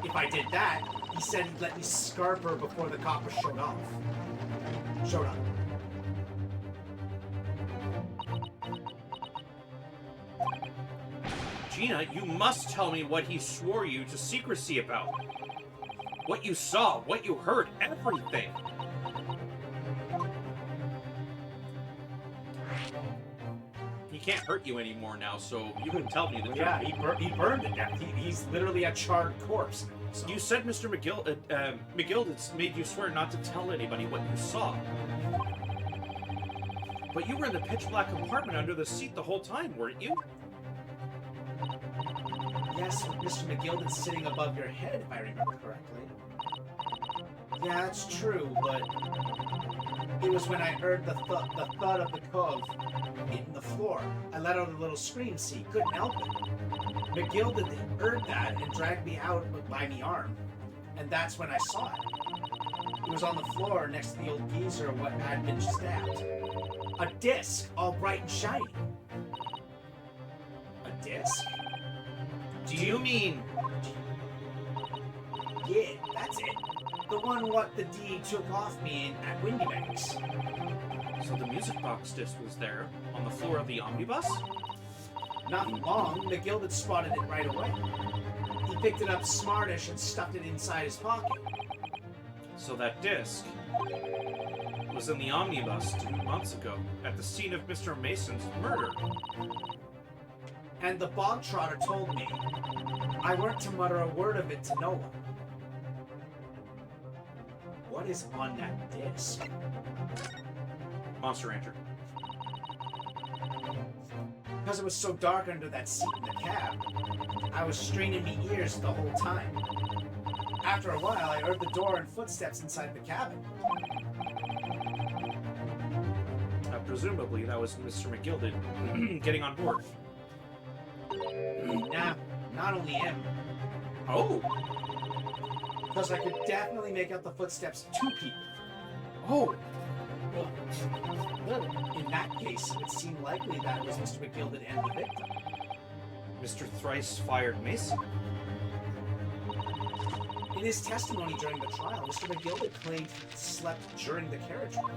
If I did that, he said he'd let me scarp her before the coppers showed up. Gina, you must tell me what he swore you to secrecy about. What you saw, what you heard, everything. He can't hurt you anymore now, so you can tell me the truth. Yeah, he burned to death. He's literally a charred corpse. So. You said Mr. McGilden made you swear not to tell anybody what you saw. But you were in the pitch black compartment under the seat the whole time, weren't you? Yes, with Mr. McGilden sitting above your head, if I remember correctly. Yeah, that's true, but it was when I heard the thud of the cove hitting the floor. I let out a little scream, see, couldn't help it. McGilden heard that and dragged me out by me arm, and that's when I saw it. It was on the floor next to the old geezer what had been stabbed. A disc, all bright and shiny. A disc? Do you mean... Yeah, that's it. The one what the D took off me at Windy Banks. So the music box disc was there, on the floor of the omnibus? Not long, McGilden spotted it right away. He picked it up smartish and stuffed it inside his pocket. So that disc was in the omnibus 2 months ago, at the scene of Mr. Mason's murder. And the bog trotter told me I weren't to mutter a word of it to no one. What is on that disc? Monster Rancher. Because it was so dark under that seat in the cab, I was straining me ears the whole time. After a while, I heard the door and footsteps inside the cabin. Presumably, that was Mr. McGilden getting on board. Nah, not only him. Oh! Because I could definitely make out the footsteps of 2 people. Oh! Well, in that case, it seemed likely that was Mr. McGilden and the victim. Mr. Thrice-fired Mason. In his testimony during the trial, Mr. McGilden claimed he slept during the carriage ride.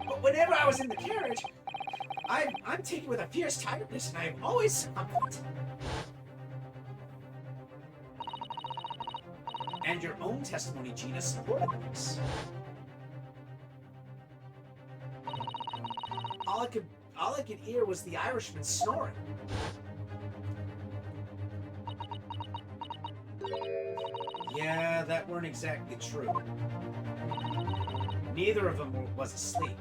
But whenever I was in the carriage, I'm taken with a fierce tiredness, and I am always somnolent. And your own testimony, Gina, supported this. All I could hear was the Irishman snoring. Yeah, that weren't exactly true. Neither of them was asleep.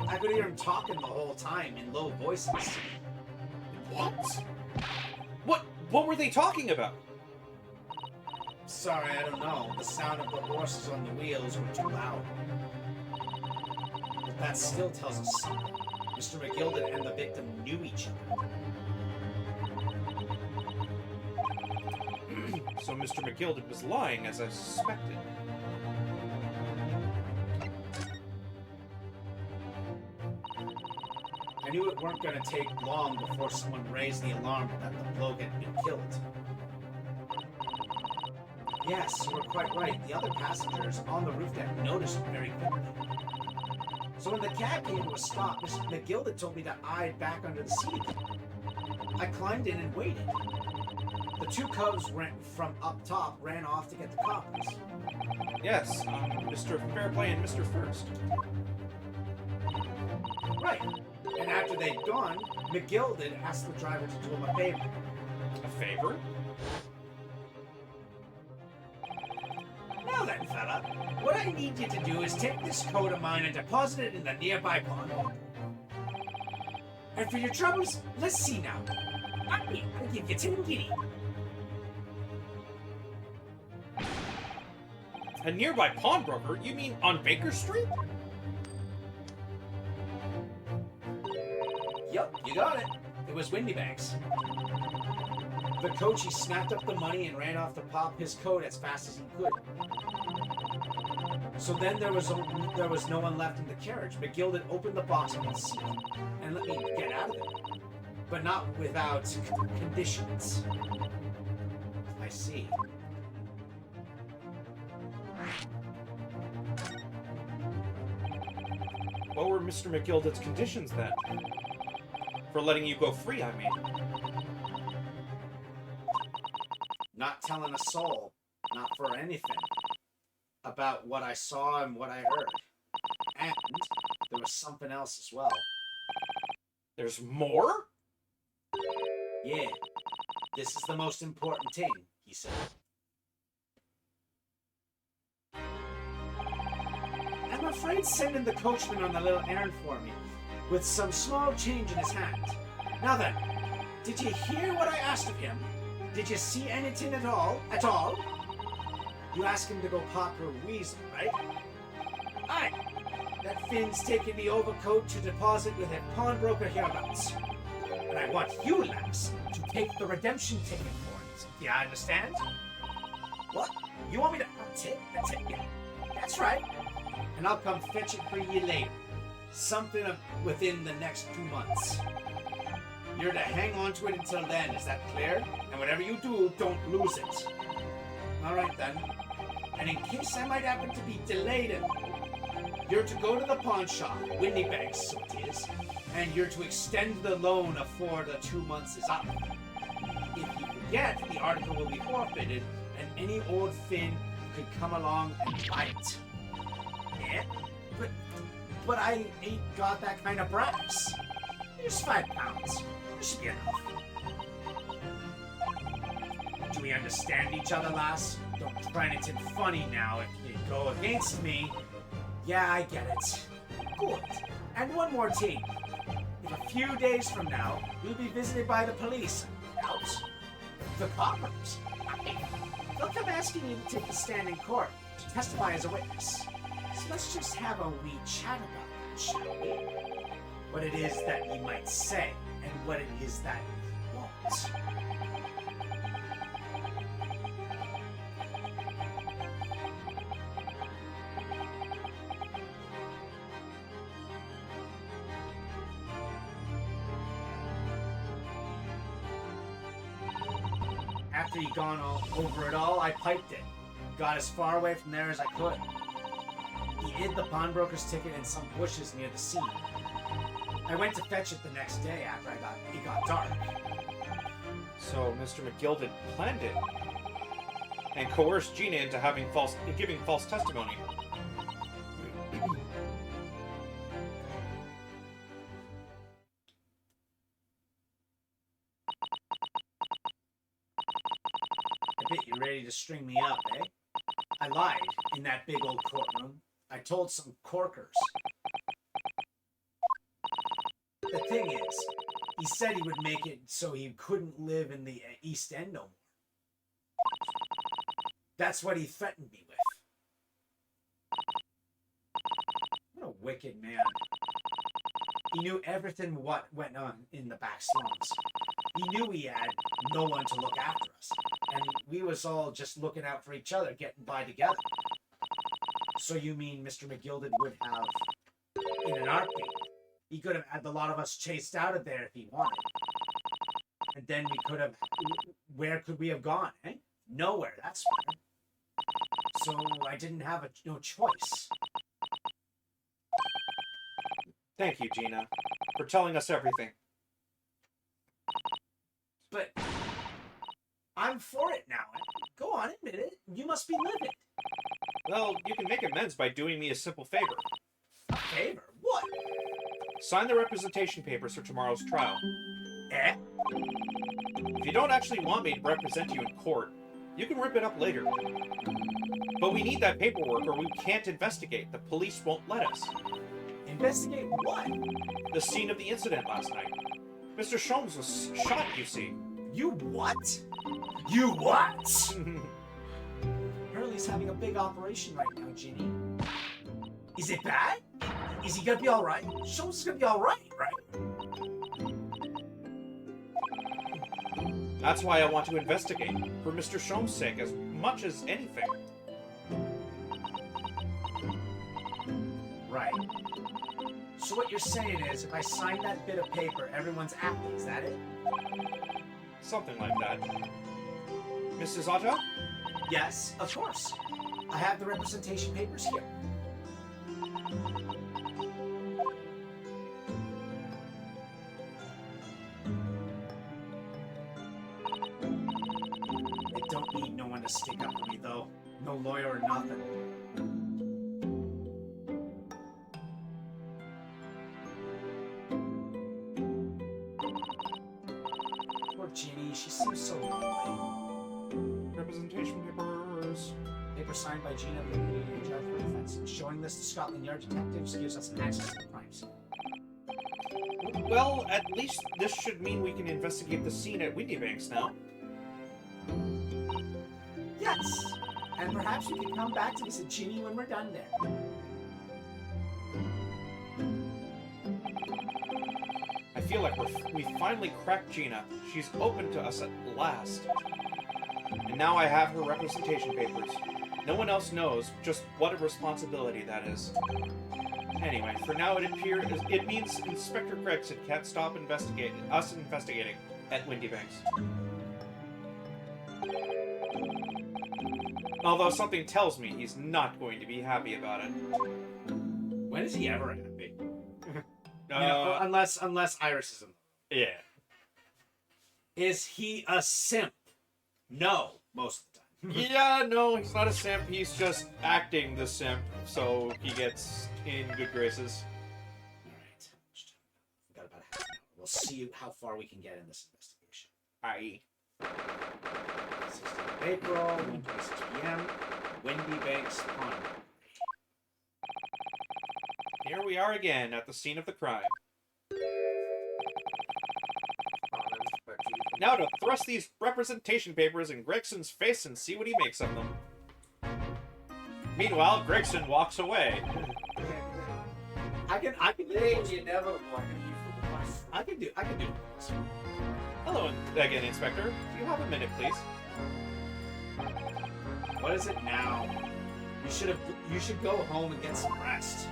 I could hear him talking the whole time in low voices. What? What were they talking about? Sorry, I don't know. The sound of the horses on the wheels were too loud. But that still tells us something. Mr. McGilden and the victim knew each other. So Mr. McGilden was lying, as I suspected. I knew it weren't going to take long before someone raised the alarm that the bloke had been killed. Yes, you were quite right. The other passengers on the roof deck noticed it very quickly. So when the cab came to a stop, Mr. McGilden told me to hide back under the seat again. I climbed in and waited. The two cubs from up top ran off to get the coppers. Yes, Mr. Fairplay and Mr. First. Right. And after they'd gone, McGilded asked the driver to do him a favor. A favor? Now then, fella, what I need you to do is take this coat of mine and deposit it in the nearby pond. And for your troubles, let's see now. I'll give you 10 guinea. A nearby pawnbroker? You mean on Baker Street? Yup, you got it. It was Windybanks. The coachie snapped up the money and ran off to pop his coat as fast as he could. So then there was no one left in the carriage. McGilded opened the box on his seat and let me get out of it. But not without conditions. I see. What were Mr. McGilded's conditions then? For letting you go free, I mean. Not telling a soul, not for anything, about what I saw and what I heard. And there was something else as well. There's more? Yeah, this is the most important thing, he said. I'm afraid sending the coachman on a little errand for me, with some small change in his hand. Now then, did you hear what I asked of him? Did you see anything at all? At all? You asked him to go pop your weasel, right? Aye. That Finn's taking the overcoat to deposit with a pawnbroker hereabouts. And I want you, lass, to take the redemption ticket for it. Do you understand? What? You want me to take the ticket? That's right. And I'll come fetch it for you later. Something within the next 2 months. You're to hang on to it until then, is that clear? And whatever you do, don't lose it. All right then. And in case I might happen to be delayed, you're to go to the pawn shop, Windybanks, so it is, and you're to extend the loan afore the 2 months is up. If you forget, the article will be forfeited, and any old Finn could come along and buy it. Yeah? But I ain't got that kind of brass. Here's £5. This should be enough. Do we understand each other, lass? Don't try anything funny now if you go against me. Yeah, I get it. Good. And one more thing. If a few days from now, we'll be visited by the police. Out. The coppers. They'll come asking you to take a stand in court, to testify as a witness. So let's just have a wee chat about that, shall we? What it is that you might say, and what it is that you won't. After he'd gone over it all, I piped it. Got as far away from there as I could. He hid the pawnbroker's ticket in some bushes near the scene. I went to fetch it the next day after it got dark. So Mr. McGilded planned it and coerced Gina into giving false testimony. I bet you're ready to string me up, eh? I lied in that big old courtroom. I told some corkers. The thing is, he said he would make it so he couldn't live in the East End no more. That's what he threatened me with. What a wicked man. He knew everything what went on in the back slums. He knew he had no one to look after us. And we was all just looking out for each other, getting by together. So you mean Mr. McGilded would have, in an heartbeat, he could have had the lot of us chased out of there if he wanted. And then we could have, where could we have gone, eh? Nowhere, that's where. So I didn't have no choice. Thank you, Gina, for telling us everything. But I'm I'm for it now. Go on, admit it. You must be livid. Well, you can make amends by doing me a simple favor. A favor? What? Sign the representation papers for tomorrow's trial. Eh? If you don't actually want me to represent you in court, you can rip it up later. But we need that paperwork or we can't investigate. The police won't let us. Investigate what? The scene of the incident last night. Mr. Sholmes was shot, you see. You what? You what? Hurley's having a big operation right now, Ginny. Is it bad? Is he gonna be alright? Sholmes is gonna be alright, right? That's why I want to investigate, for Mr. Sholmes' sake as much as anything. Right. So what you're saying is, if I sign that bit of paper, everyone's happy, is that it? Something like that. Mrs. Otto? Yes, of course. I have the representation papers here. I don't need no one to stick up for me, though. No lawyer or nothing. Poor Ginny, she seems so lonely. Representation papers. Paper signed by Gina, the immediate judge for defense. Showing this to Scotland Yard detectives gives us an access to the crime scene. Well, at least this should mean we can investigate the scene at Windybanks now. Yes! And perhaps we can come back to visit Ginny when we're done there. I feel like we finally cracked Gina. She's open to us at last. And now I have her representation papers. No one else knows just what a responsibility that is. Anyway, for now it means Inspector Gregson can't stop investigating at Windybanks. Although something tells me he's not going to be happy about it. When is he ever happy? Unless Iris is him. Yeah. Is he a simp? No, most of the time. Yeah, no, he's not a simp. He's just acting the simp, so he gets in good graces. Alright. We got about half an hour. We'll see how far we can get in this investigation. Aye. 16th of April, 1:26 p.m. Windybanks Pond. Here we are again at the scene of the crime. Now to thrust these representation papers in Gregson's face and see what he makes of them. Meanwhile, Gregson walks away. I can do this. Hello again, Inspector. Do you have a minute, please? What is it now? You should go home and get some rest.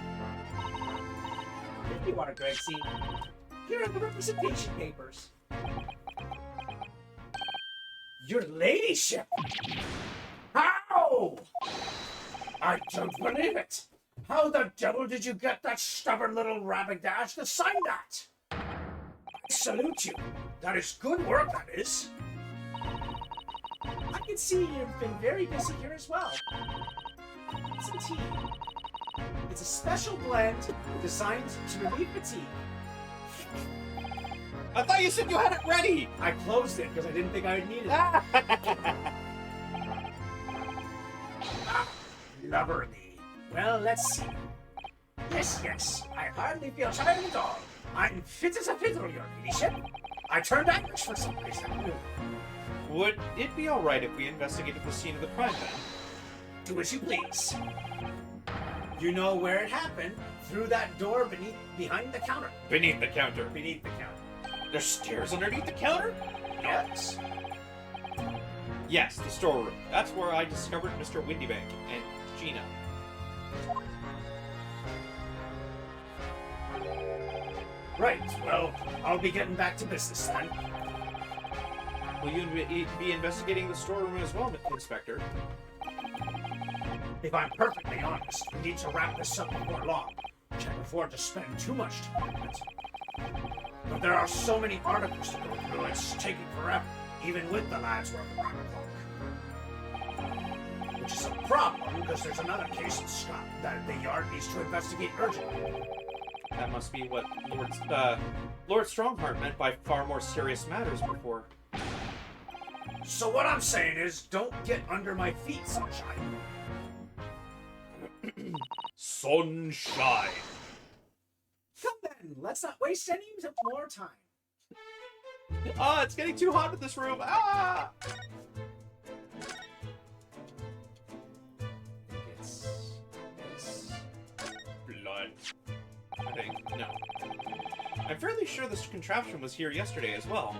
Here you are, Gregsy. Here are the representation papers. Your ladyship! How? I don't believe it! How the devil did you get that stubborn little rabbidash to sign that? I salute you. That is good work, that is. I can see you've been very busy here as well. It's a tea. It's a special blend designed to relieve fatigue. I thought you said you had it ready! I closed it because I didn't think I would need it. Lubber me. Well, let's see. Yes, I hardly feel tired at all. I'm fit as a fiddle, your ladyship. I turned Irish for some reason. Would it be alright if we investigated the scene of the crime then? Do as you please. You know where it happened. Through that door behind the counter. Beneath the counter. Beneath the counter. There's stairs underneath the counter? Yes. Yes, the storeroom. That's where I discovered Mr. Windybank and Gina. Right, well, I'll be getting back to business then. Will you be investigating the storeroom as well, Inspector? If I'm perfectly honest, we need to wrap this up before long. Can't afford to spend too much time on it. But there are so many articles to go through, it's taking forever. even with the lads working around the clock. Which is a problem, because there's another case in Scotland that the Yard needs to investigate urgently. That must be what Lord Strongheart meant by far more serious matters before. So what I'm saying is, don't get under my feet, Sunshine. Sunshine. Come then, let's not waste any more time. Ah, it's getting too hot in this room. Ah! It's Blood. I think. No. I'm fairly sure this contraption was here yesterday as well.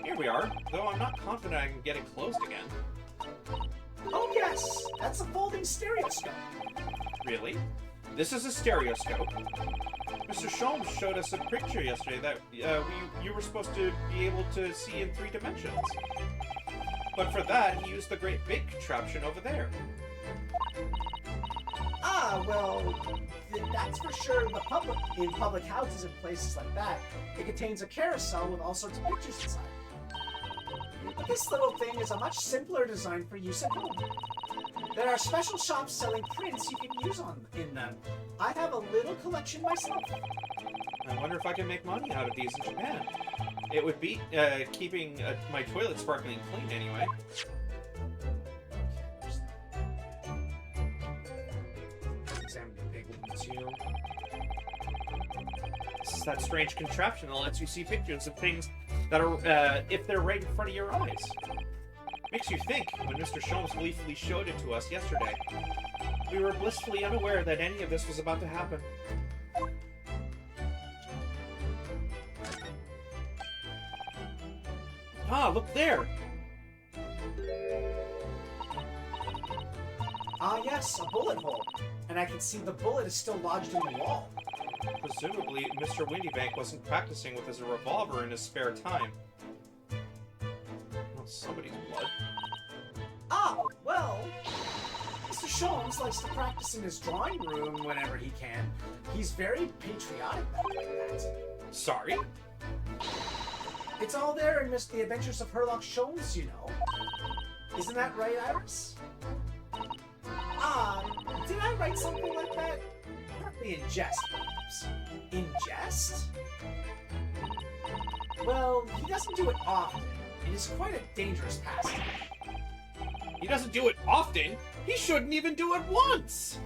Here we are, though I'm not confident I can get it closed again. Oh yes, that's a folding stereoscope. Really? This is a stereoscope. Mr. Sholmes showed us a picture yesterday that you were supposed to be able to see in 3 dimensions. But for that, he used the great big contraption over there. Ah, well, that's for sure. In public houses and places like that, it contains a carousel with all sorts of pictures inside. But this little thing is a much simpler design for use at home. There are special shops selling prints you can use in them. I have a little collection myself. I wonder if I can make money out of these in Japan. It would beat keeping my toilet sparkling clean anyway. Examine the big one too. This is that strange contraption that lets you see pictures of things that are, if they're right in front of your eyes. Makes you think when Mr. Sholmes gleefully showed it to us yesterday. We were blissfully unaware that any of this was about to happen. Ah, look there! Ah yes, a bullet hole. And I can see the bullet is still lodged in the wall. Presumably, Mr. Windybank wasn't practicing with his revolver in his spare time. Well, somebody's blood. Ah, well, Mr. Sholmes likes to practice in his drawing room whenever he can. He's very patriotic about that. Sorry? It's all there in The Adventures of Herlock Sholmes, you know. Isn't that right, Iris? Ah, did I write something like that? Partly in jest, perhaps. In jest? Well, he doesn't do it often. It is quite a dangerous pastime. He doesn't do it often! He shouldn't even do it once!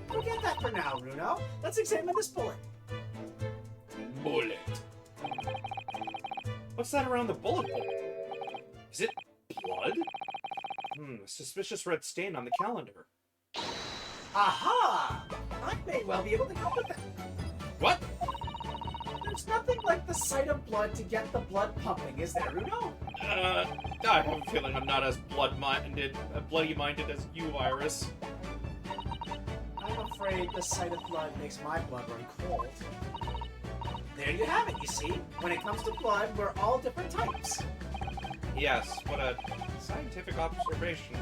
Forget that for now, Runo. Let's examine this bullet. Bullet. What's that around the bullet hole? Is it blood? A suspicious red stain on the calendar. Aha! I may well be able to help with that. What? There's nothing like the sight of blood to get the blood pumping, is there, Runo? I have a feeling I'm not as bloody-minded as you, Iris. I'm afraid the sight of blood makes my blood run cold. There you have it, you see? When it comes to blood, we're all different types. Yes, what a scientific observation.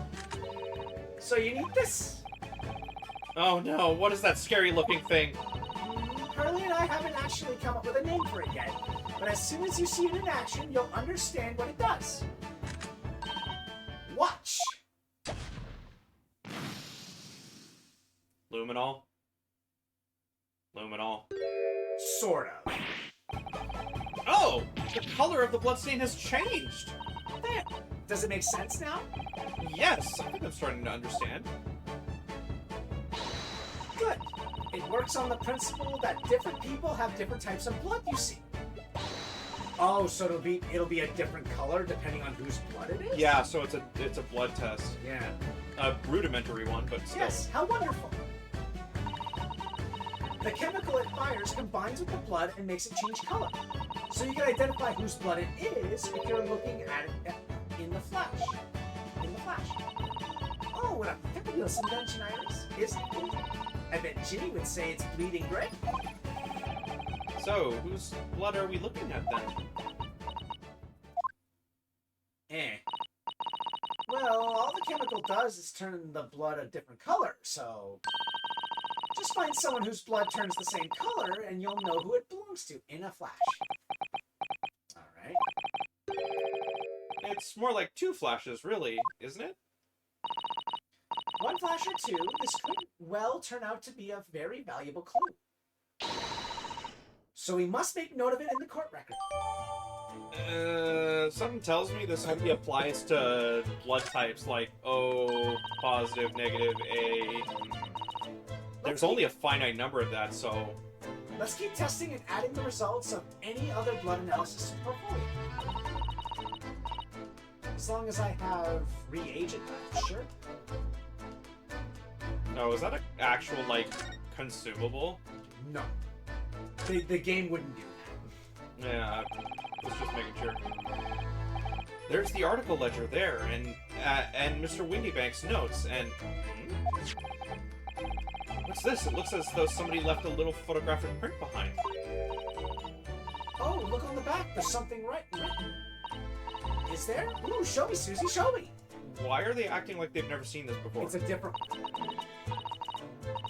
So you need this. Oh no, what is that scary-looking thing? Hurley and I haven't actually come up with a name for it yet, but as soon as you see it in action, you'll understand what it does. Watch! Luminol? Luminol. Sort of. Oh! The color of the bloodstain has changed! There. Does it make sense now? Yes, I think I'm starting to understand. Good. It works on the principle that different people have different types of blood, you see. Oh, so it'll be a different color depending on whose blood it is? Yeah, so it's a blood test. Yeah. A rudimentary one, but still. Yes, how wonderful. The chemical it fires combines with the blood and makes it change color. So you can identify whose blood it is if you're looking at it in the flash. Oh, what a fabulous invention, Iris. Isn't it? I bet Ginny would say it's bleeding gray. So, whose blood are we looking at then? Well, all the chemical does is turn the blood a different color, so... Just find someone whose blood turns the same color, and you'll know who it belongs to in a flash. It's more like 2 flashes, really, isn't it? One flash or two, this could well turn out to be a very valuable clue. So we must make note of it in the court record. Something tells me this only applies to blood types like O, positive, negative, A. There's only a finite number of that, so... Let's keep testing and adding the results of any other blood analysis to the portfolio. As long as I have reagent left, sure. Oh, is that an actual, like, consumable? No. The game wouldn't do that. Yeah, I was just making sure. There's the article ledger there, and Mr. Windybank's notes, and... What's this? It looks as though somebody left a little photographic print behind. Oh, look on the back. There's something written. Is there? Ooh, show me, Susie, show me. Why are they acting like they've never seen this before? It's a different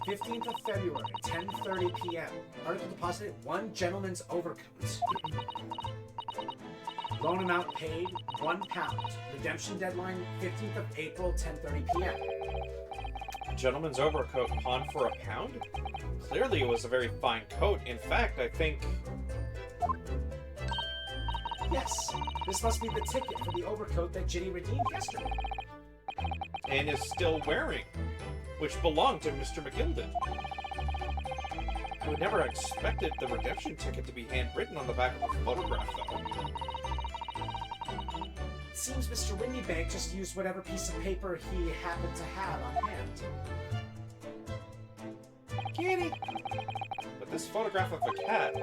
15th of February, 10:30 p.m. Article deposited, 1 gentleman's overcoat. Loan amount paid, £1. Redemption deadline, 15th of April, 10:30 p.m. Gentleman's overcoat pawned for £1? Clearly it was a very fine coat. In fact, I think... Yes, this must be the ticket for the overcoat that Ginny redeemed yesterday. And is still wearing, which belonged to Mr. McGilden. I would never have expected the redemption ticket to be handwritten on the back of a photograph, though. It seems Mr. Windybank just used whatever piece of paper he happened to have on hand. Kitty! But this photograph of a cat,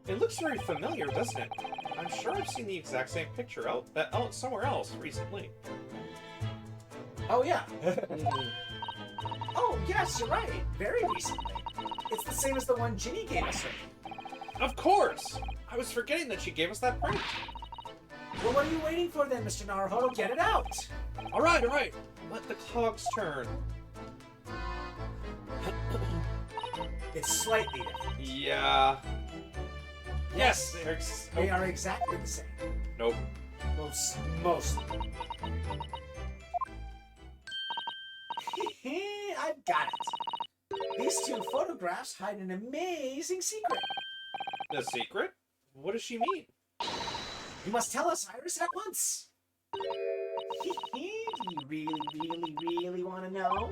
it looks very familiar, doesn't it? I'm sure I've seen the exact same picture out somewhere else recently. Oh, yeah. Oh, yes, you're right. Very recently. It's the same as the one Ginny gave us. Of course! I was forgetting that she gave us that print. Well, what are you waiting for then, Mr. Naruhodo? Get it out! Alright. Let the cogs turn. It's slightly different. Yeah. Yes, They are exactly the same. Nope. Mostly. I've got it. These 2 photographs hide an amazing secret. The secret? What does she mean? You must tell us, Iris, at once. Do you really want to know?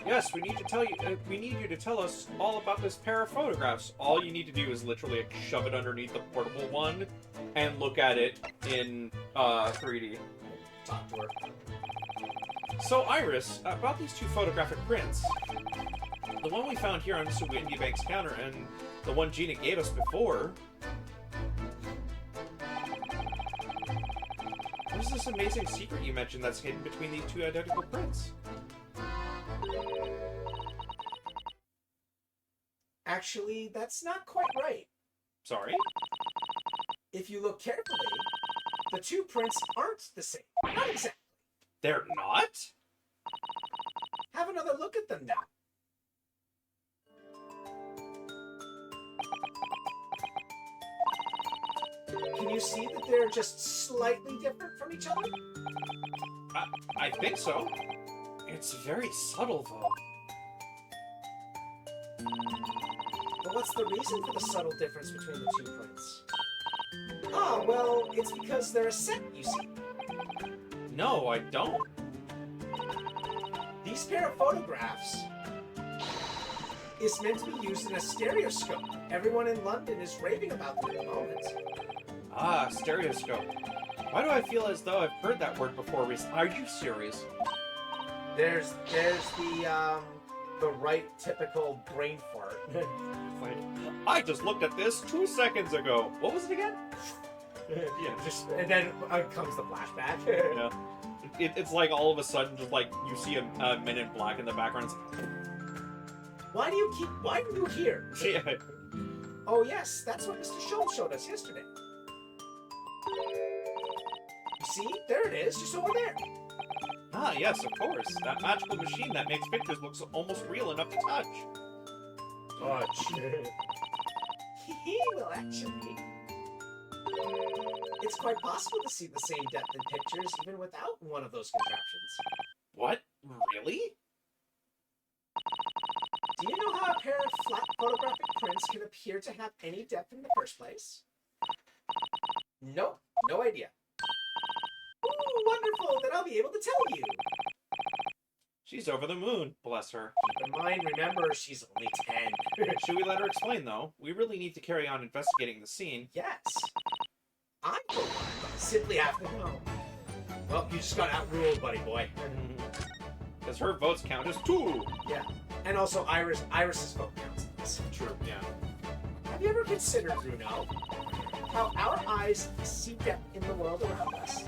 Yes, we need to tell you. We need you to tell us all about this pair of photographs. All you need to do is literally shove it underneath the portable one and look at it in 3D. Talk to her. So, Iris, about these 2 photographic prints. The one we found here on Mr. Windybank's counter and the one Gina gave us before. What is this amazing secret you mentioned that's hidden between these 2 identical prints? Actually, that's not quite right. Sorry? If you look carefully, the 2 prints aren't the same. Not exactly. They're not? Have another look at them now. Can you see that they're just slightly different from each other? I think so. It's very subtle, though. But what's the reason for the subtle difference between the 2 prints? Ah, well, it's because they're a set, you see. No, I don't. These pair of photographs is meant to be used in a stereoscope. Everyone in London is raving about them at the moment. Ah, stereoscope. Why do I feel as though I've heard that word before recently? Are you serious? There's the right typical brain fart. I just looked at this 2 seconds ago. What was it again? And then comes the flashback. Yeah. It's like all of a sudden, just like you see a Men in Black in the background. Why do you hear? Yeah. Oh yes, that's what Mr. Schultz showed us yesterday. See, there it is, just over there. Ah, yes, of course. That magical machine that makes pictures look almost real enough to touch. Touch. Well, actually, it's quite possible to see the same depth in pictures even without one of those contraptions. What? Really? Do you know how a pair of flat photographic prints can appear to have any depth in the first place? Nope, no idea. Ooh, wonderful, then I'll be able to tell you. She's over the moon, bless her. Keep in mind, remember, she's only 10. Should we let her explain, though? We really need to carry on investigating the scene. Yes. I, for one, simply have to know. Well, you just got outruled, buddy boy. Does her votes count as 2? Yeah. And also Iris's vote counts. True, yeah. Have you ever considered, Bruno, how our eyes see depth in the world around us?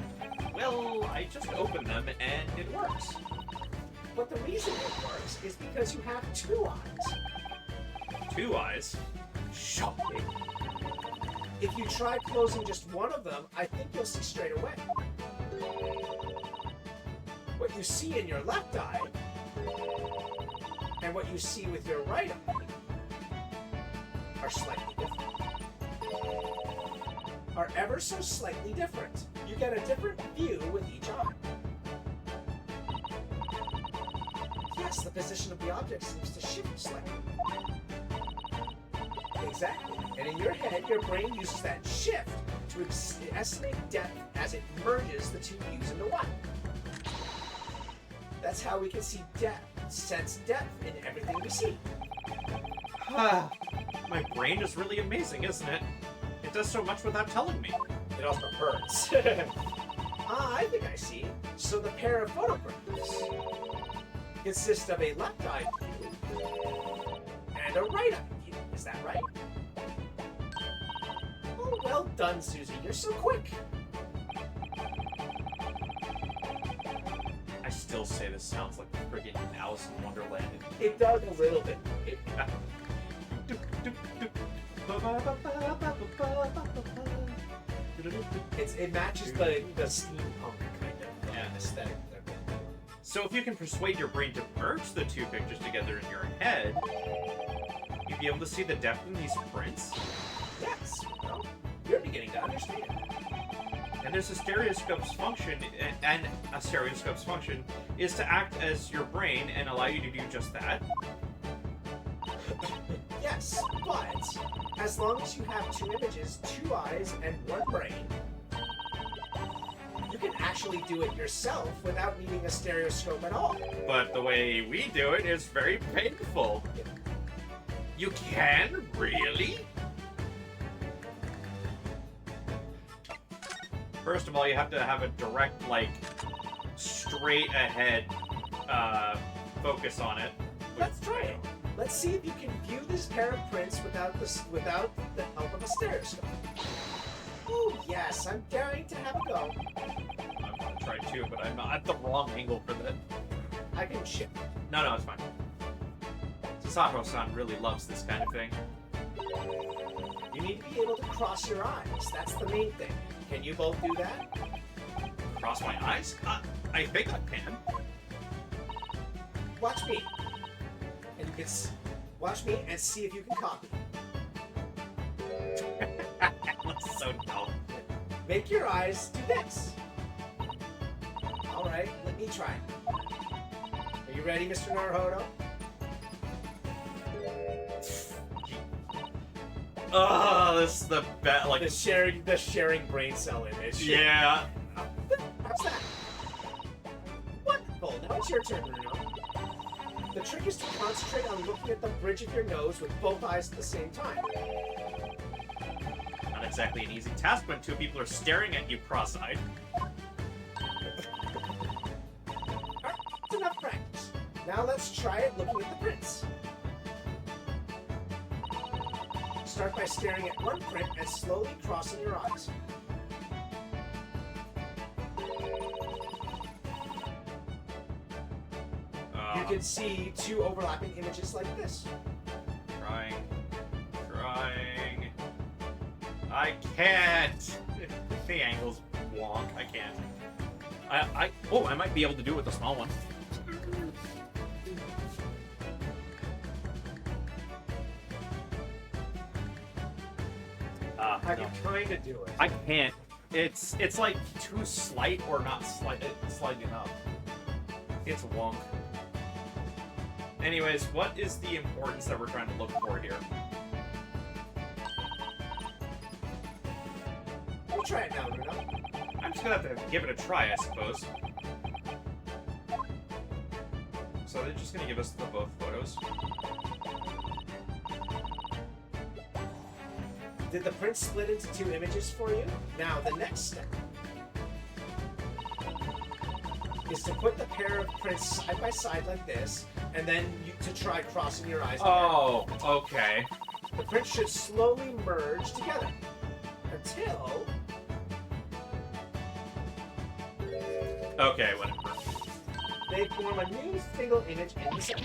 Well, I just opened them and it works. But the reason it works is because you have 2 eyes. 2 eyes? Shocking. If you try closing just one of them, I think you'll see straight away. What you see in your left eye and what you see with your right eye are slightly different. Are ever so slightly different. You get a different view with each eye. Yes, the position of the object seems to shift slightly. Exactly. And in your head, your brain uses that shift to estimate depth as it merges the 2 views into one. That's how we can see depth, sense depth in everything we see. My brain is really amazing, isn't it? It does so much without telling me. It also hurts. I think I see. So the pair of photographs consist of a left eye view and a right eye view. Is that right? Oh, well done, Susie. You're so quick. I still say this sounds like friggin' Alice in Wonderland. It does a little bit. It matches the steampunk kind of aesthetic. So if you can persuade your brain to merge the 2 pictures together in your head, you'd be able to see the depth in these prints? Yes. Well, you're beginning to understand. And there's a stereoscope's function, and a stereoscope's function is to act as your brain and allow you to do just that. Yes, but as long as you have 2 images, 2 eyes, and 1 brain, you can actually do it yourself without needing a stereoscope at all. But the way we do it is very painful. You can? Really? First of all, you have to have a direct, like, straight ahead focus on it. Let's try it. Let's see if you can view this pair of prints without the help of a stereoscope. Oh yes, I'm daring to have a go. I'm gonna try too, but I'm not at the wrong angle for that. I can shift. No, it's fine. Sato-san really loves this kind of thing. You need to be able to cross your eyes. That's the main thing. Can you both do that? Cross my eyes? I think I can. Watch me. And you can watch me and see if you can copy. That's so dumb. Make your eyes do this. All right, let me try. Are you ready, Mr. Naruhodo? Oh, this is the best. Like The sharing brain cell image. yeah. How's that? Wonderful. Now it's your turn, Bruno. The trick is to concentrate on looking at the bridge of your nose with both eyes at the same time. Not exactly an easy task when 2 people are staring at you cross-eyed. That's enough practice. Now let's try it looking at the prints. Start by staring at one print and slowly crossing your eyes. You can see 2 overlapping images like this. Trying. I can't. The angle's wonk. I can't. I might be able to do it with the small one. I can kind of do it. I can't. It's like too slight or not slight enough. It's wonk. Anyways, what is the importance that we're trying to look for here? We'll try it now, Bruno. I'm just gonna have to give it a try, I suppose. So they're just gonna give us the both photos. Did the print split into 2 images for you? Now, the next step is to put the pair of prints side by side like this, and then to try crossing your eyes. Oh, okay. The prints should slowly merge together until... Okay, whatever. they form a new single image in the center.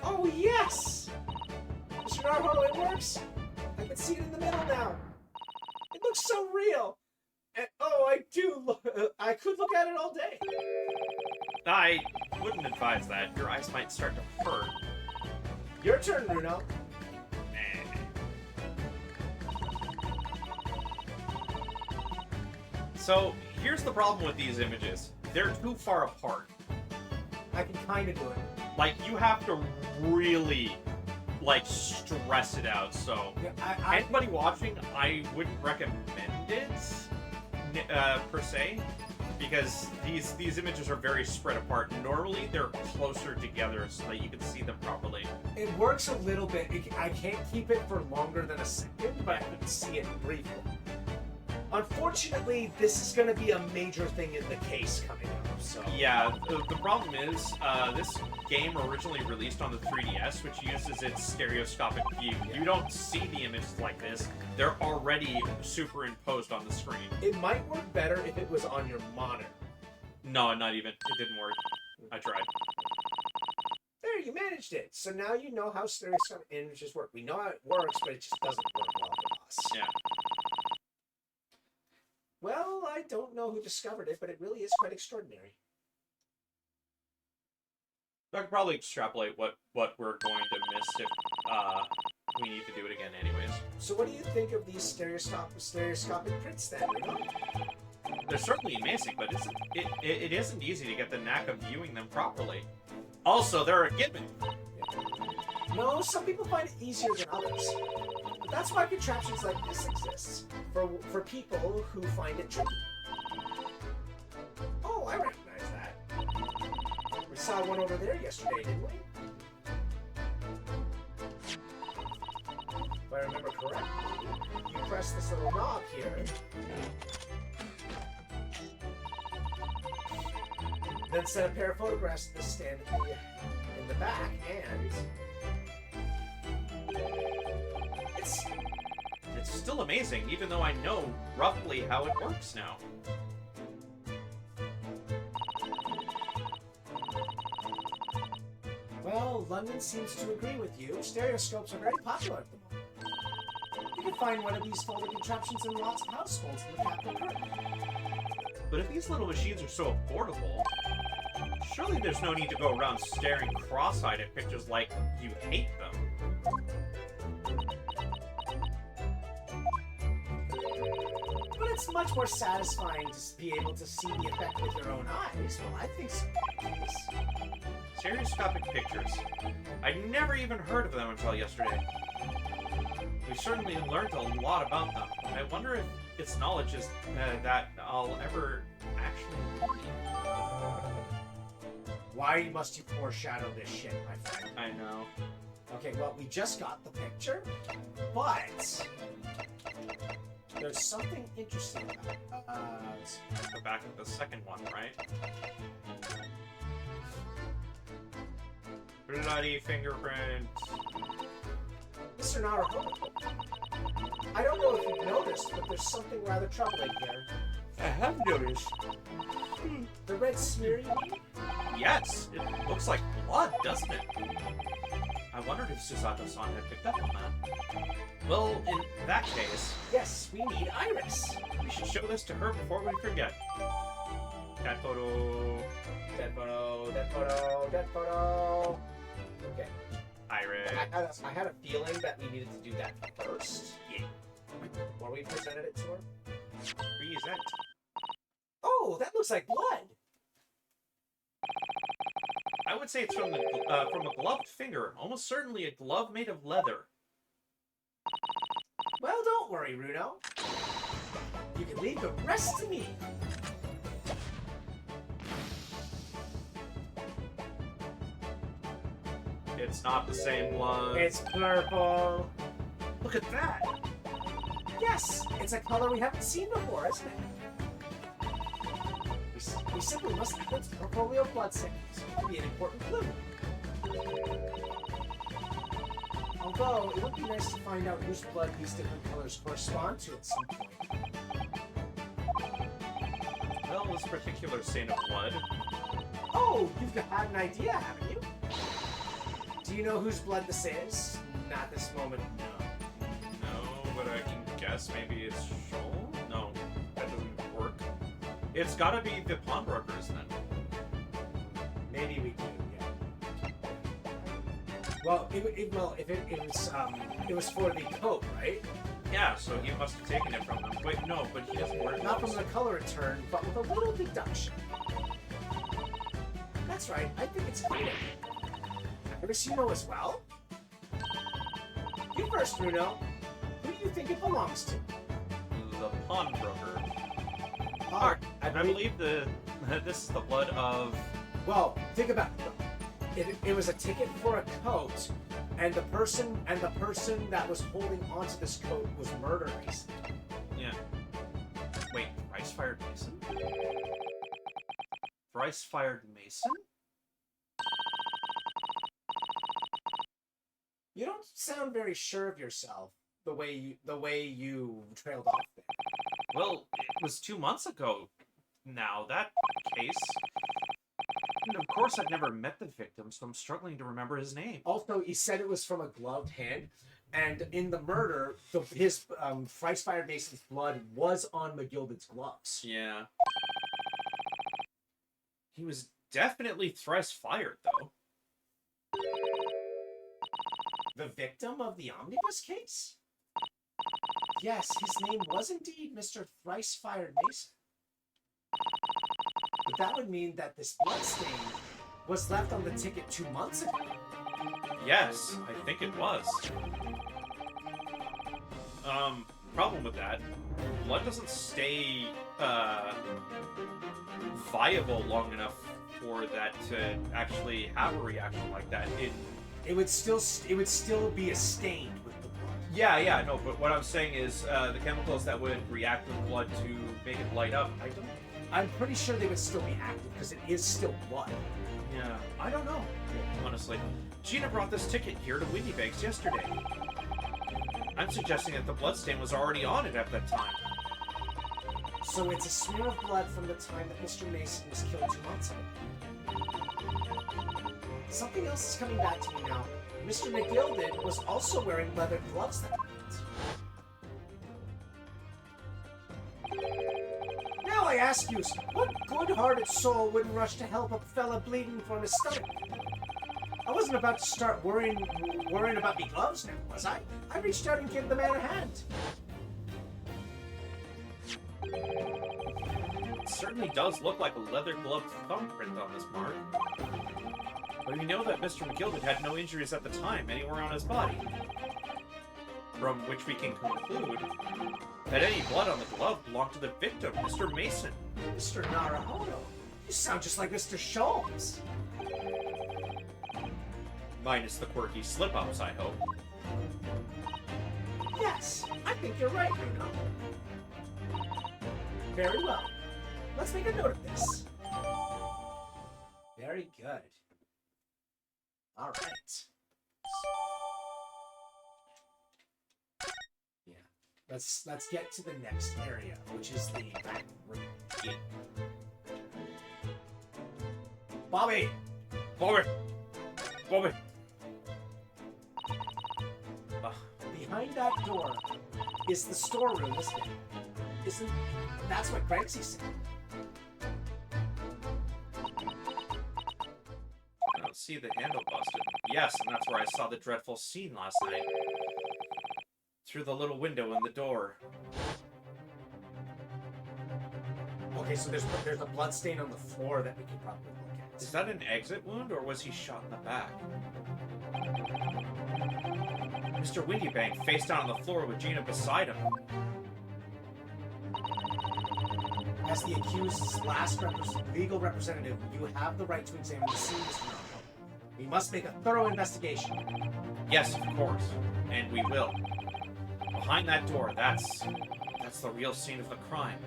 Oh, yes! Mr. Narho, it works! I can see it in the middle now. It looks so real. And, oh, I could look at it all day. I wouldn't advise that. Your eyes might start to hurt. Your turn, Bruno. So, here's the problem with these images. They're too far apart. I can kind of do it. Like, you have to really, like, stress it out, so... Yeah, Anybody watching, I wouldn't recommend it, per se, because these images are very spread apart. Normally, they're closer together so that you can see them properly. It works a little bit. I can't keep it for longer than a second, but I can see it briefly. Unfortunately, this is going to be a major thing in the case coming up, so... Yeah, the problem is, this game originally released on the 3DS, which uses its stereoscopic view. You don't see the images like this. They're already superimposed on the screen. It might work better if it was on your monitor. No, not even. It didn't work. I tried. There, you managed it. So now you know how stereoscopic images work. We know how it works, but it just doesn't work well for us. Yeah. Well, I don't know who discovered it, but it really is quite extraordinary. I could probably extrapolate what we're going to miss if we need to do it again anyways. So what do you think of these stereoscopic prints then, Bruno? They're certainly amazing, but it isn't easy to get the knack of viewing them properly. Also, they're a gimmick. No, some people find it easier than others. But that's why contraptions like this exist. For people who find it tricky. Oh, I recognize that. We saw one over there yesterday, didn't we? If I remember correctly, you press this little knob here. Then set a pair of photographs to the stand in the back, and... It's still amazing, even though I know roughly how it works now. Well, London seems to agree with you. Stereoscopes are very popular at the moment. You can find one of these folded contraptions in lots of households in the capital currently. But if these little machines are so affordable, surely there's no need to go around staring cross-eyed at pictures like you hate them. But it's much more satisfying to be able to see the effect with your own eyes. Well, I think so. Stereoscopic pictures. I never even heard of them until yesterday. We certainly learned a lot about them. I wonder if it's knowledge is that I'll ever actually need. Why must you foreshadow this shit, my friend? I know. Okay, well, we just got the picture, but there's something interesting about it. Let's go back to the second one, right? Bloody fingerprints. Mr. Naruto, I don't know if you've noticed, but there's something rather troubling here. I have noticed. The red smear, you mean? Yes, it looks like blood, doesn't it? I wondered if Susato-san had picked up on that. Well, in that case... Yes, we need Iris. We should show this to her before we forget. Cat photo... Dead photo, dead photo, dead photo. Okay. Iris. I had a feeling that we needed to do that first. Yeah. One before we presented it to her. Present. Oh, that looks like blood. I would say it's from a gloved finger. Almost certainly a glove made of leather. Well, don't worry, Runo. You can leave the rest to me. It's not the same blood. It's purple. Look at that. Yes, it's a color we haven't seen before, isn't it? We simply must have its portfolio blood signals. Could be an important clue. Although, it would be nice to find out whose blood these different colors correspond to at some point. Well, this particular stain of blood. Oh, you've had an idea, haven't you? Do you know whose blood this is? Not this moment, no. No, but I can guess maybe it's Shoal? No, that doesn't work. It's gotta be the pawnbrokers then. Maybe we do, yeah. Well, it was for the coat, right? Yeah, so he must have taken it from them. Wait, no, but he doesn't wear it. Not from the color return, but with a little deduction. That's right, I think it's clear. Iris, you know as well? You first, Bruno. Who do you think it belongs to? The pawnbroker. Oh, I believe this is the blood of... Well, think about it. It was a ticket for a coat, and the person that was holding onto this coat was murdered recently. Yeah. Wait, Thrice-Fired Mason? Thrice-Fired Mason? You don't sound very sure of yourself the way you trailed off there. Well, it was 2 months ago now, that case. And of course I've never met the victim, so I'm struggling to remember his name. Also, he said it was from a gloved hand, and in the murder, his Thrice-Fired Mason's blood was on McGilded's gloves. Yeah. He was definitely thrice-fired, though. The victim of the omnibus case? Yes, his name was indeed Mr. Thrice-Fired Mason. But that would mean that this bloodstain was left on the ticket 2 months ago. Yes, I think it was. Problem with that, blood doesn't stay, viable long enough for that to actually have a reaction like that. It would still be a stain with the blood. Yeah, no, but what I'm saying is, the chemicals that would react with blood to make it light up, I'm pretty sure they would still be active because it is still blood. Yeah, I don't know, honestly. Gina brought this ticket here to Windybanks yesterday. I'm suggesting that the bloodstain was already on it at that time. So it's a smear of blood from the time that Mr. Mason was killed 2 months ago. Something else is coming back to me now. Mr. McGilded was also wearing leather gloves that night. Now I ask you, what good-hearted soul wouldn't rush to help a fella bleeding from his stomach? I wasn't about to start worrying about me gloves now, was I? I reached out and gave the man a hand. It certainly does look like a leather-gloved thumbprint on this mark. But we know that Mr. McGilded had no injuries at the time anywhere on his body. From which we can conclude that any blood on the glove belonged to the victim, Mr. Mason. Mr. Naruhodo, you sound just like Mr. Sholmes. Minus the quirky slip-ups, I hope. Yes, I think you're right, Bruno. Very well. Let's make a note of this. Very good. All right. Yeah. Let's get to the next area, which is the back room. Yeah. Bobby! Bobby! Behind that door is the storeroom, isn't it? That's what Granksy said. I don't see the handle busted. Yes, and that's where I saw the dreadful scene last night. through the little window in the door. Okay, so there's a blood stain on the floor that we could probably look at. Is that an exit wound, or was he shot in the back? Mr. Windybank face down on the floor with Gina beside him. As the accused's last legal representative, you have the right to examine the scene, Mr. Ronco. We must make a thorough investigation. Yes, of course. And we will. Behind that door, that's the real scene of the crime.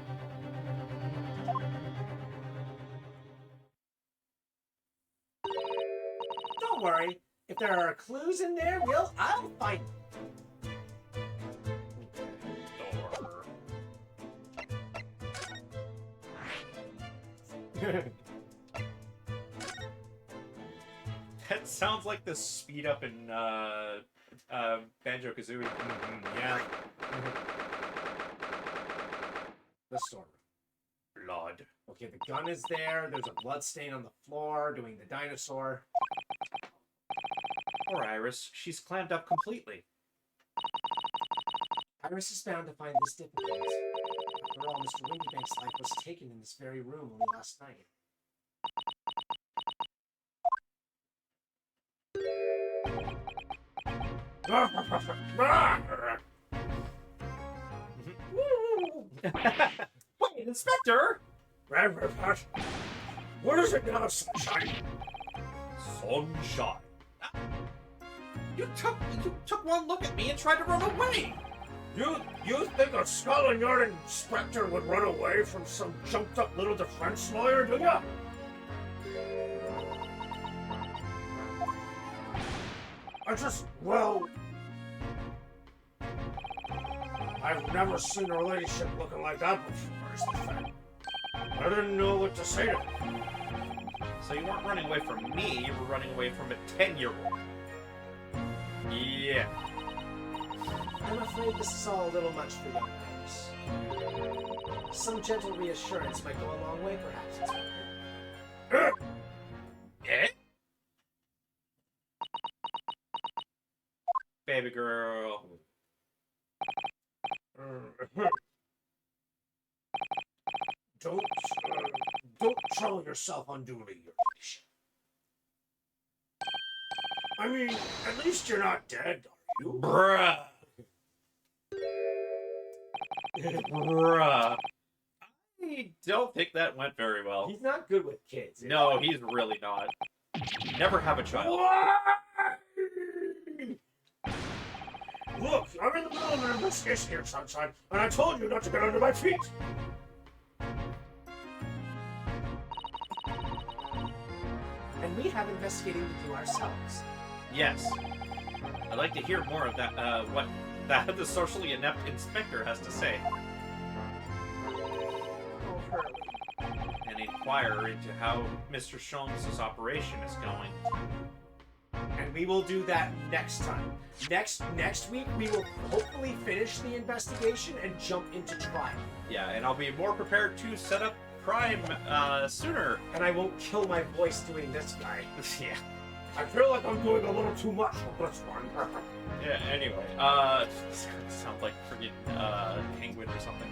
Don't worry. If there are clues in there, I'll find Door. That sounds like the speed up in Banjo-Kazooie. Yeah. the storeroom. Blood. Okay, the gun is there. There's a blood stain on the floor doing the dinosaur. Poor Iris. She's clammed up completely. Iris is bound to find this difficult. After all, Mr. Windybank's life was taken in this very room only last night. Wait, Inspector! What is it now, Sunshine? Sunshine. You took one look at me and tried to run away. You think a Scotland Yard inspector would run away from some jumped-up little defense lawyer, do ya? I've never seen a relationship looking like that before, is the fact. I didn't know what to say to him. So you weren't running away from me, you were running away from a 10-year-old. Yeah. I'm afraid this is all a little much for young Iris. Some gentle reassurance might go a long way, perhaps, Inspector. Eh? Baby girl. Don't trouble yourself unduly, Your Ladyship. I mean, at least you're not dead, are you? Bruh. Bruh. I don't think that went very well. He's not good with kids. No, he's really not. Never have a child. Look, I'm in the middle of an investigation here, Sunshine, and I told you not to get under my feet. And we have investigating to do ourselves. Yes. I'd like to hear more of that, what that the socially inept inspector has to say. Oh, Hurley. And inquire into how Mr. Sholmes' operation is going. And we will do that next time. Next week, we will hopefully finish the investigation and jump into trial. Yeah, and I'll be more prepared to set up crime, sooner. And I won't kill my voice doing this guy. Yeah. I feel like I'm doing a little too much for this one. Yeah, anyway, sound like freaking, penguin or something.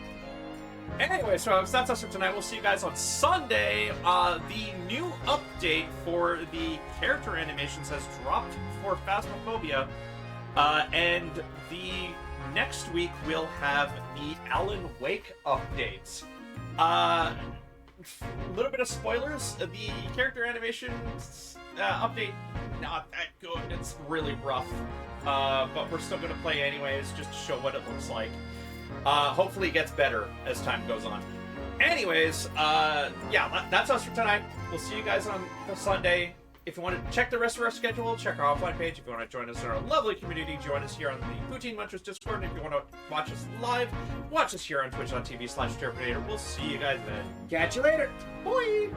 Anyway, so that's us for tonight. We'll see you guys on Sunday. The new update for the character animations has dropped for Phasmophobia. And the next week we'll have the Alan Wake updates. A little bit of spoilers. The character animations update, not that good. It's really rough. But we're still going to play anyways, just to show what it looks like. Hopefully it gets better as time goes on. Anyways, yeah, that's us for tonight. We'll see you guys on Sunday. If you want to check the rest of our schedule, check our offline page. If you want to join us in our lovely community, join us here on the Poutine Munchers Discord. And if you want to watch us live, watch us here on twitch.tv/Terminator. We'll see you guys then. Catch you later. Bye!